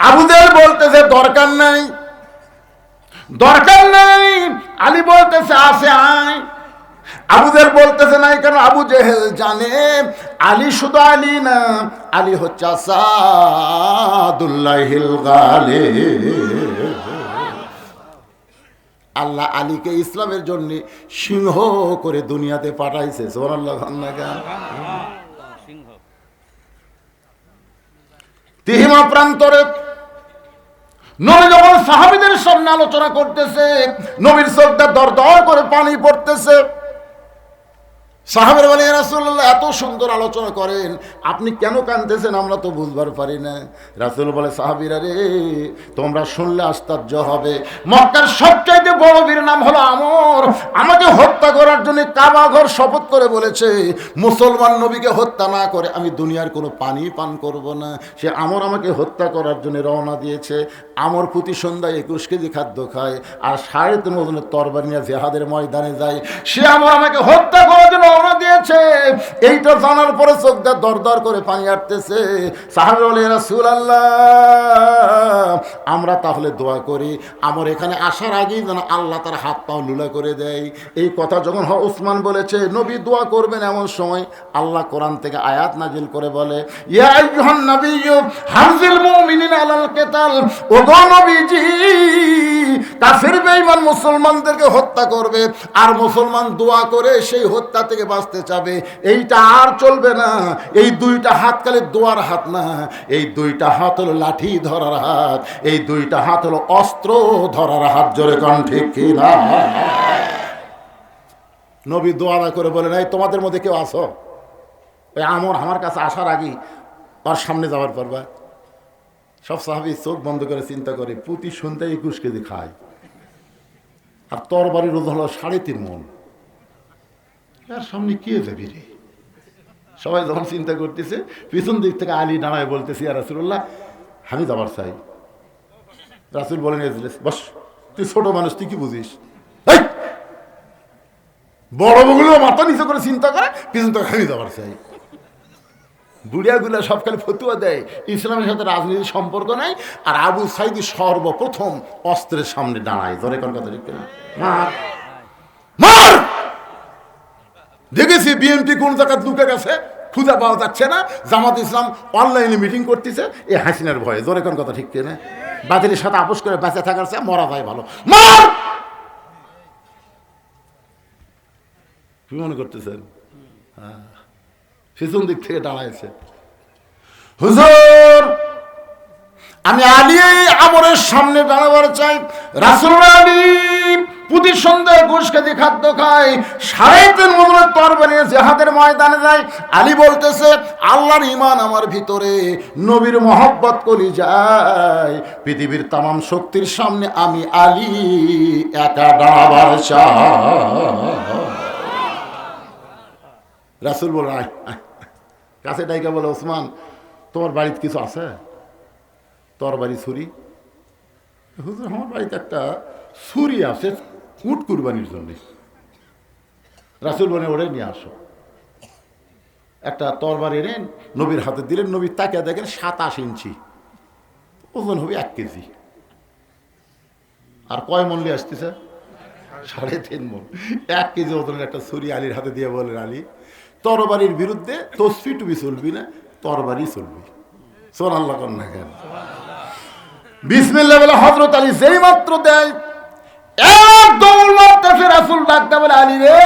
আবু জেহেল বলতেছে দরকার নাই, দরকার নাই। আলী বলতেছে আছে আয়। আবু জেহেল বলতেছে নাই কেন? আবু জেহেল জানে আলী শুধু আলী না, আলী হচ্ছে আসাদুল্লাহিল গালিব। আল্লাহ আলীকে ইসলামের জন্য সিংহ করে দুনিয়াতে পাঠাইছে। সুবহানাল্লাহ। তিহিমা প্রান্তরে নবী যখন সাহাবীদের সামনে আলোচনা করতেছে, নবীর চোখটা দর দর করে পানি পড়তেছে। সাহাবের বলে, রাসূলুল্লাহ এত সুন্দর আলোচনা করেন, আপনি কেন কাঁদতেছেন আমরা তো বুঝবার পারি না। রাসূল বলে, সাহাবীরা রে, তোমরা শুনলে আশ্চর্য হবে, মক্কার সবচাইতে বড় বীর নাম হলো আমর, আমাকে হত্যা করার জন্য কাবা ঘর শপথ করে বলেছে, মুসলমান নবীকে হত্যা না করে আমি দুনিয়ার কোনো পানি পান করব না। সে আমর আমাকে হত্যা করার জন্য রওনা দিয়েছে। আমর প্রতি সন্ধ্যায় 21 কেজি খাদ্য খায়, আর 3.5 ওজনের তরবারি নিয়ে জিহাদের ময়দানে যায়। সে আমর আমাকে হত্যা করার জন্য রওনা দিয়েছে। এইটা জানার পরে চোখটা দরদর করে পানি আসতেছে। সাহাবী বলে, রাসূলুল্লাহ আমরা তাহলে দোয়া করি, আমর এখানে আসার আগেই যেন আল্লাহ তার হাত পাও লুলা করে দেয়। এই কথা যখন ওসমান বলেছে নবী দোয়া করবেন, এমন সময় আল্লাহ কোরআন থেকে আয়াত নাজিল করে বলে, ইয়া আইয়ুহান নাবিয়্যু হারজিল মুমিনিনা আলাল কিতাল। ও গো নবীজি, কাফির বেঈমান মুসলমানদেরকে হত্যা করবে, আর মুসলমান দোয়া করে সেই হত্যা থেকে বাঁচতে চাবে, এইটা আর চলবে না। এই 2টা হাত খালি দোয়ার হাত না, এই 2টা হাত হলো লাঠি ধরার হাত, এই 2টা হাত হলো অস্ত্র ধরার হাত। জোরে কোন ঠিক কি না? নবী দোয়া করে বলে, নাই তোমাদের মধ্যে কেউ আসো, ওই আমর আমার কাছে আসার আগেই তার সামনে যাওয়ার পারবা। সব সাহাবী চোখ বন্ধ করে চিন্তা করে, প্রতি সন্ধ্যায় 21 কেজি খায়, আর তরবারির ওজন হলো 3.5 মণ, আর সামনে কে যাবি রে? সবাই যখন চিন্তা করতেছে, পিছন দিক থেকে আলী দাঁড়ায় বলতেছে, ইয়া রাসূলুল্লাহ আমি যাবার চাই। রাসূল বলেন, বস, তুই ছোট মানুষ, তুই কি বুঝিস? বড় বগুলো মাথা নিচে করে চিন্তা করে, পিছন থেকে আমি যাবার চাই। বুড়িয়াগুলা সব খালি ফতুয়া দেয়, ইসলামের সাথে রাজনীতির সম্পর্ক নাই। আর আবু সাইদ সর্বপ্রথম অস্ত্রের সামনে দাঁড়ায়। ধরে কোন কথা ঠিক না? মার। দেখেছি বিএনপি কোন জায়গায় লুকে গেছে, খুঁজে পাওয়া যাচ্ছে না। জামাত ইসলাম অনলাইনে মিটিং করতেছে এই হাসিনার ভয়ে। জোরে কোন কথা ঠিক না? বাতিলের সাথে আপোষ করে বেঁচে থাকার চেয়ে মরা যায় ভালো। মার। কি মনে করতেছেন? পিছন দিক থেকে দাঁড়াইছে, হুজুর আমি আলী আমরের সামনে দাঁড়াবার চাই। রাসূল আলী প্রতি সন্ধ্যায় ঘুষ খেতে খাদ্য খায়, 3.5 মনের তরবারি নিয়ে জিহাদের ময়দানে যায়। আলী বলতেছে আল্লাহর ঈমান আমার ভিতরে, নবীর মহব্বত করি যায়, পৃথিবীর তামাম শক্তির সামনে আমি আলী একা দাঁড়াবার চাই। রাসূল বলে আয় কাছে ডাইকা বলে ওসমান তোমার বাড়িতে কিছু আছে? তরবারি ছুরি? হুজুর আমার বাড়িতে একটা ছুরি আছে উট কুরবানির জন্য। রাসূল বলে ওরে নিয়ে আসো। একটা তরবারি এনেন, নবীর হাতে দিলেন। নবী তাকে দেখেন 27 ইঞ্চি, ওজন হবে 1 কেজি। আর কয় মন নিয়ে আসতেছে? 3.5 মন। 1 কেজি ওজনের একটা ছুরি আলীর হাতে দিয়ে বলেন আলী তরবারির বিরুদ্ধে তসফি টুবি চলবি না, তরবারি চলবি। সুবহানাল্লাহ কন্যা কেন? বিসমিল্লাহ বলে হযরত আলী যেই মাত্র দেয়, এক দৌড় মারতেছে। রাসূল ডাকতে বলে আলী রে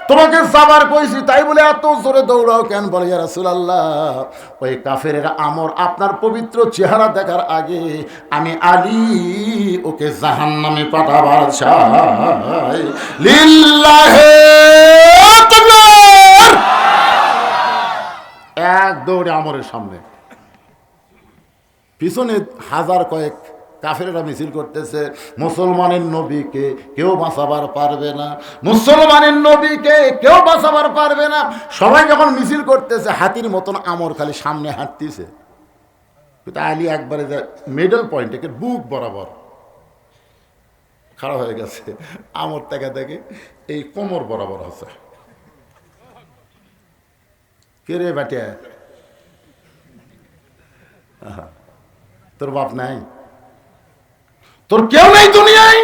তোমাকে যাবার কইছি, তাই বলে এত জোরে দৌড়াও কেন? বলে ইয়া রাসূলুল্লাহ ওই কাফেরের আমর আপনার পবিত্র চেহারা দেখার আগে আমি আলী ওকে জাহান্নামে পাঠাবার চাই। লিল্লাহি তাকবীর। এক দৌড়ে আমরের সামনে, পিছনে হাজার কয়েক কাফেরেরা মিছিল করতেছে। মুসলমানের নবীকে কেউ বাঁচাবার পারবে না, মুসলমানের নবীকে কেউ বাঁচাবার পারবে না। সবাই যখন মিছিল করতেছে, হাতির মতন আমর খালি সামনে হাঁটতেছে। কিন্তু আলী একবারে মিডল পয়েন্টে বুক বরাবর খাড়া হয়ে গেছে। আমর থেকে দেখে এই কোমর বরাবর আছে। কে রে বাটিয়া, তোর বাপ নাই, তোর কেউ নাই দুনিয়ায়?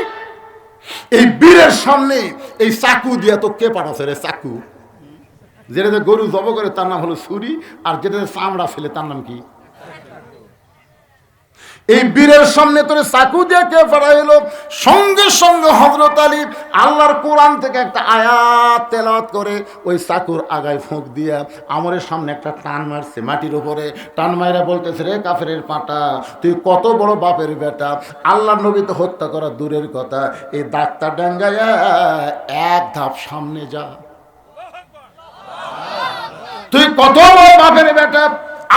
এই বীরের সামনে এই চাকু দিয়া তো কে পাঠাচ্ছে রে? চাকু যেটাতে গরু জব করে তার নাম হলো ছুরি, আর যেটাতে চামড়া ফেলে তার নাম কি? এই বীরের সামনে তোরে চাকু দিয়ে কে পাঠাইলো? সঙ্গে সঙ্গে হযরত আলী আল্লাহর কোরআন থেকে একটা আয়াত তেলাওয়াত করে ওই চাকুর আগায় ফোঁক দিয়া আমরের সামনে একটা টান মারছে মাটির উপরে। টান মাইরা বলতেছে রে কাফেরের পাটা, তুই কত বড় বাপের বেটা, আল্লাহর নবী তো হত্যা করা দূরের কথা, এই দাগটা ডাঙ্গায়া 1 ধাপ সামনে যা। তুই কত বড় বাপের বেটা,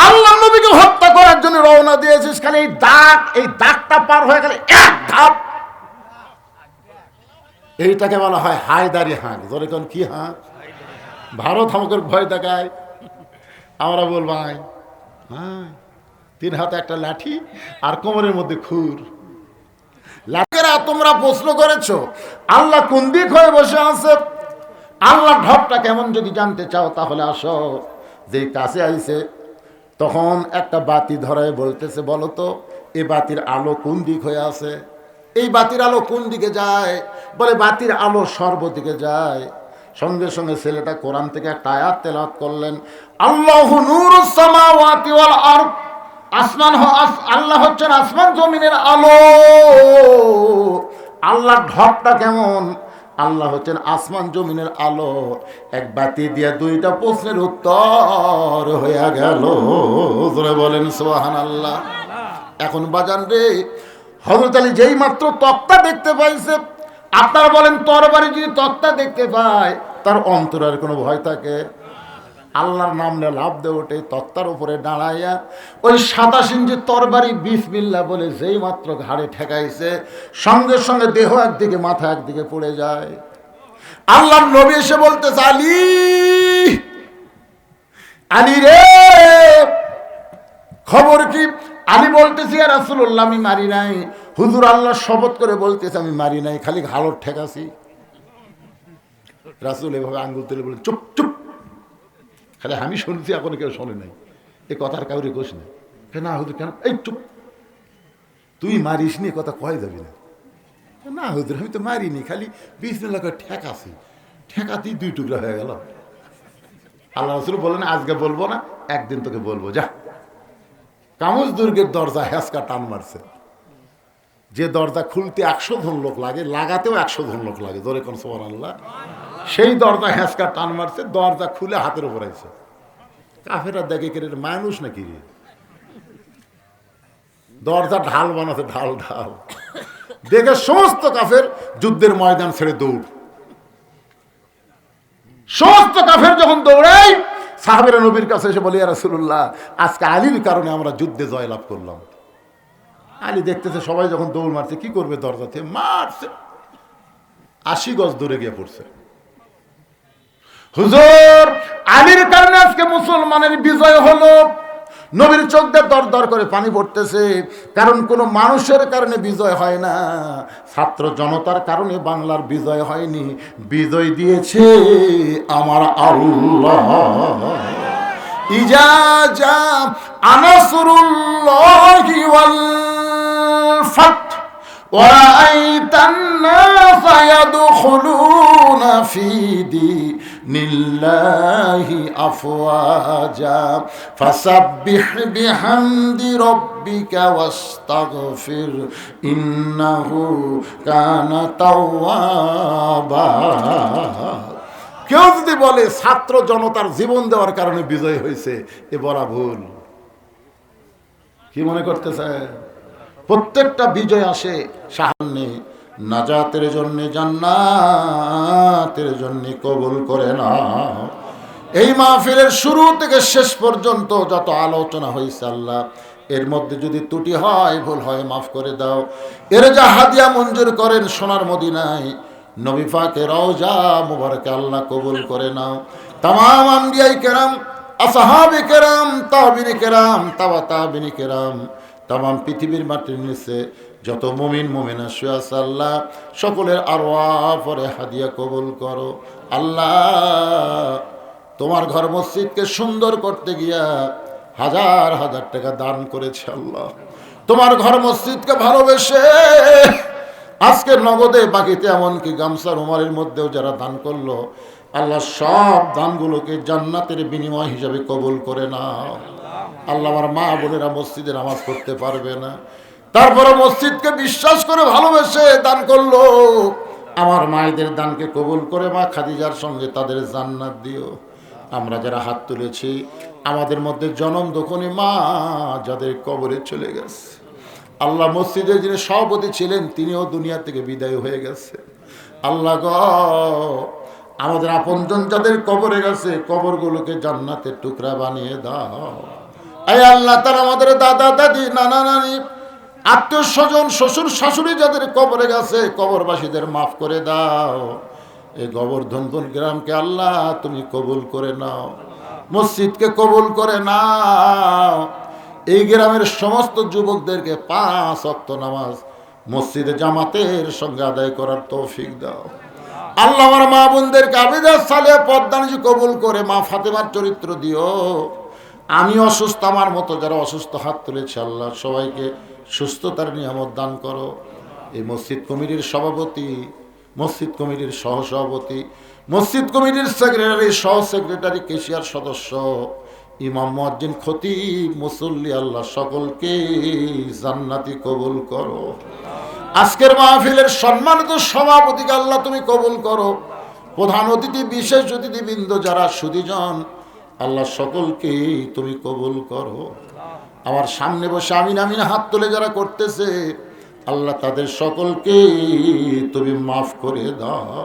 আল্লাহ নবীকে হত্যা করার জন্য রওনা দিয়েছিস, খালি এই দাগটা পার হয়ে গেলে 1 ধাপ। এইটাকে বলা হয় হায়দারি হাঁক। ধরে কোন কি হাঁক? ভারত আমাকে ভয় দেখায়, আমরা বলবো হ্যাঁ 3 হাতে একটা লাঠি আর কোমরের মধ্যে খুর। লাঠিরা তোমরা প্রশ্ন করেছো আল্লাহ কোন দিক হয়ে বসে আছে? আল্লাহ ঢপটা কেমন যদি জানতে চাও তাহলে আসো। যে কাছে আইছে তখন একটা বাতি ধরায় বলতেছে বলো তো এই বাতির আলো কোন দিক হয়ে আছে? এই বাতির আলো কোন দিকে যায়? বলে বাতির আলো সর্বদিকে যায়। সঙ্গে সঙ্গে ছেলেটা কোরআন থেকে একটা আয়াত তেলাওয়াত করলেন, আল্লাহু নূরুস সামাওয়াতি ওয়াল আরদ। আল্লাহ হচ্ছেন আসমান জমিনের আলো। আল্লাহর ঢপটা কেমন? আল্লাহ হচ্ছেন আসমান জমিনের আলো। এক বাতি দিয়ে 2টা প্রশ্নের উত্তর হয়ে গেল। বলেন সুবহানাল্লাহ। এখন বাজান রে, হযরত আলী যেই মাত্র তক্তা দেখতে পাইছে, আপনারা বলেন তরবারি যদি তক্তা দেখতে পায় তার অন্তরের কোনো ভয় থাকে? আল্লাহর নাম নিয়ে লাভ দিয়ে ওঠে, তক্তার উপরে দাঁড়াইয়া ওই 27 ইঞ্চি তরবারি বিসমিল্লাহ বলে যেই মাত্র ঘাড়ে ঠেকাইছে, সঙ্গে সঙ্গে দেহ একদিকে মাথা একদিকে পড়ে যায়। আল্লাহর নবী এসে বলতেছে আলী, আলী রে খবর কি? আলী বলতেছি ইয়া রাসূলুল্লাহ আমি মারি নাই। হুজুর আল্লাহ শপথ করে বলতেছে আমি মারি নাই, খালি ঘাড় ঠেকাছি। রাসূল এভাবে আঙ্গুল তুলে বলে চুপ চুপ, খালি আমি শুনছি এখন কেউ শোনে নাই, এ কথার কাউরে কোষ না। না হুজুর কেন? এই চুপ, তুই মারিস নি কথা কয়ে যাবি না। না হুজুর আমি তো মারিনি, খালি বিসমিল্লাহ করে ঠেকাছি, ঠেকাতেই 2 টুকরা হয়ে গেল। আল্লাহ রাসূল বললেন আজকে বলবো না, একদিন তোকে বলবো, যা। কামুজ দুর্গের দরজা হ্যাঁচকা টান মারছে। যে দরজা খুলতে 100 জন লোক লাগে, লাগাতেও 100 জন লোক লাগে। জোরে কোন সুবহানাল্লাহ। সেই দরজা হ্যাঁচকা টান মারছে, দরজা খুলে হাতের উপর আইছে। কাফেররা দেখে কে মানুষ নাকি রে, দরজা ঢাল বানাতে, ঢাল ঢাল দেখে সমস্ত কাফের যুদ্ধের ময়দান ছেড়ে দৌড়। সমস্ত কাফের যখন দৌড়াই, সাহাবেরা নবীর কাছে এসে বলে, ইয়া রাসূলুল্লাহ, আজকে আলীর কারণে আমরা যুদ্ধে জয়লাভ করলাম। আলী দেখতেছে সবাই যখন দৌড় মারছে, কি করবে, দরজাতে মারছে, 80 গজ দূরে গিয়ে পড়ছে। হুজুর, আলীর কারণে আজকে মুসলমানের বিজয় হলো। নবীর চোখ দিয়ে দর দর করে পানি পড়তেছে, কারণ কোনো মানুষের কারণে বিজয় হয় না, ছাত্র জনতার কারণে বাংলার বিজয় হয়নি, বিজয় দিয়েছে আমার আল্লাহ। ইজা জা আনাসরুল্লাহি ওয়াল ফাত وَرَأَيْتَ النَّاسَ يَدْخُلُونَ فِي دِينِ اللَّهِ أَفْوَاجًا فَسَبِّحْ بِحَمْدِ رَبِّكَ وَاسْتَغْفِرْ إِنَّهُ كَانَ تَوَّابًا। কেউ যদি বলে ছাত্র জনতার জীবন দেওয়ার কারণে বিজয় হয়েছে, এ বলা ভুল। কি মনে করতেছে? প্রত্যেকটা বিজয় আসে সামনে নাজাতের জন্য, জান্নাতের জন্য কবুল করে না। এই মাহফিলের শুরু থেকে শেষ পর্যন্ত যত আলোচনা হয়েছে, আল্লাহ এর মধ্যে যদি ত্রুটি হয়, ভুল হয়, মাফ করে দাও। এর যা হাদিয়া মঞ্জুর করেন সোনার মদিনায় নবী পাকের রওজা মুবারকে আল্লাহ কবুল করে নাও। তামাম আম্বিয়ায়ে কেরাম, আসহাবে কেরাম, তাবিঈনে কেরাম, তাবিঈনে কেরাম, তামাম পৃথিবীর মাটির নিচে যত মুমিন মুমিনা শুয়ে আছে, আল্লাহ সকলের আরওয়াহ পরে হাদিয়া কবুল করো। আল্লাহ, তোমার ঘর মসজিদকে সুন্দর করতে গিয়া হাজার হাজার টাকা দান করেছে। আল্লাহ, তোমার ঘর মসজিদকে ভালোবেসে আজকে নগদে, বাকিতে, এমনকি গামছা রুমালের মধ্যেও যারা দান করলো, আল্লাহ সব দানগুলোকে জান্নাতের বিনিময় হিসাবে কবুল করে নাও। আল্লাহ, আমার মা বোনেরা মসজিদে নামাজ পড়তে পারবে না, তারপরে মসজিদকে বিশ্বাস করে ভালোবেসে দান করলো, আমার মায়েদের দানকে কবুল করে মা খাদিজার সঙ্গে তাদের জান্নাত দিও। আমরা যারা হাত তুলেছি, আমাদের মধ্যে জনম দখনি মা যাদের কবরে চলে গেছে, আল্লাহ মসজিদের যিনি সভাপতি ছিলেন তিনিও দুনিয়া থেকে বিদায় হয়ে গেছে। আল্লাহ গো, আমাদের আপনজন যাদের কবরে গেছে, কবরগুলোকে জান্নাতের টুকরা বানিয়ে দাও। এই আল্লাহ, তারা আমাদের দাদা দাদি, নানা নানি, আত্মীয় স্বজন, শ্বশুর শাশুড়ি যাদের কবরে গেছে, কবরবাসীদের মাফ করে দাও। এই গোবর্ধন গ্রামকে আল্লাহ তুমি কবুল করে নাও, মসজিদকে কবুল করে নাও। এই গ্রামের সমস্ত যুবকদেরকে 5 ওয়াক্ত নামাজ মসজিদে জামাতের সঙ্গে আদায় করার তৌফিক দাও। আল্লাহ, আমার মা বোনদেরকে আবিদা সালেহ পদ্মানিজি কবুল করে মা ফাতেমার চরিত্র দিও। আমি অসুস্থ, আমার মতো যারা অসুস্থ হাত তুলেছে, আল্লাহ সবাইকে সুস্থতার নিয়ামত দান করো। এই মসজিদ কমিটির সভাপতি, মসজিদ কমিটির সহসভাপতি, মসজিদ কমিটির সেক্রেটারি, সহ সেক্রেটারি, কেশিয়ার সদস্য, ইমাম, মুয়াজ্জিন, খতিব, মুসল্লি, আল্লাহ সকলকে জান্নাতি কবুল করো। আজকের মাহফিলের সম্মানিত সভাপতিকে আল্লাহ তুমি কবুল করো। প্রধান অতিথি, বিশেষ অতিথিবৃন্দ, যারা সুধীজন, আল্লাহ সকলকে তুমি কবুল করো। আমার সামনে বসে আমিন আমিন হাত তুলে যারা করতেছে, আল্লাহ তাদের সকলকে তুমি মাফ করে দাও।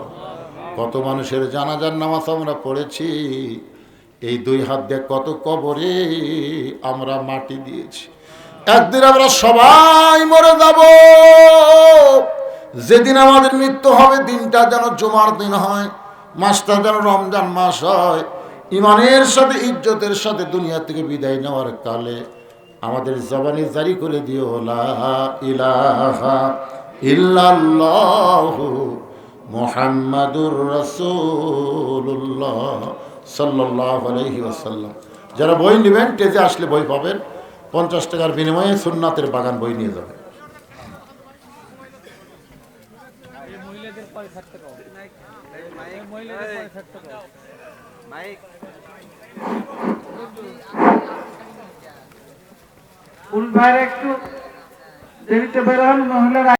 কত মানুষের জানাজার নামাজ আমরা পড়েছি, এই 2 হাত দিয়ে কত কবরে আমরা মাটি দিয়েছি। একদিন আমরা সবাই মরে যাব, যেদিন আমাদের মৃত্যু হবে দিনটা যেন জুমার দিন হয়, মাসটা যেন রমজান মাস হয়। ইমানের সাথে, ইজ্জতের সাথে দুনিয়া থেকে বিদায় নেওয়ার কালে আমাদের জবানে জারি করে দিও, লা ইলাহা ইল্লাল্লাহু মুহাম্মাদুর রাসূলুল্লাহ সাল্লাল্লাহু আলাইহি ওয়াসাল্লাম। যারা বই নেবেন, টেজে আসলে বই পাবেন, 50 টাকার বিনিময়ে সুন্নাতের বাগান বই নিয়ে যাবেন। উল ভাইয়ের একটু দেরিতে বের হন, মহিলারা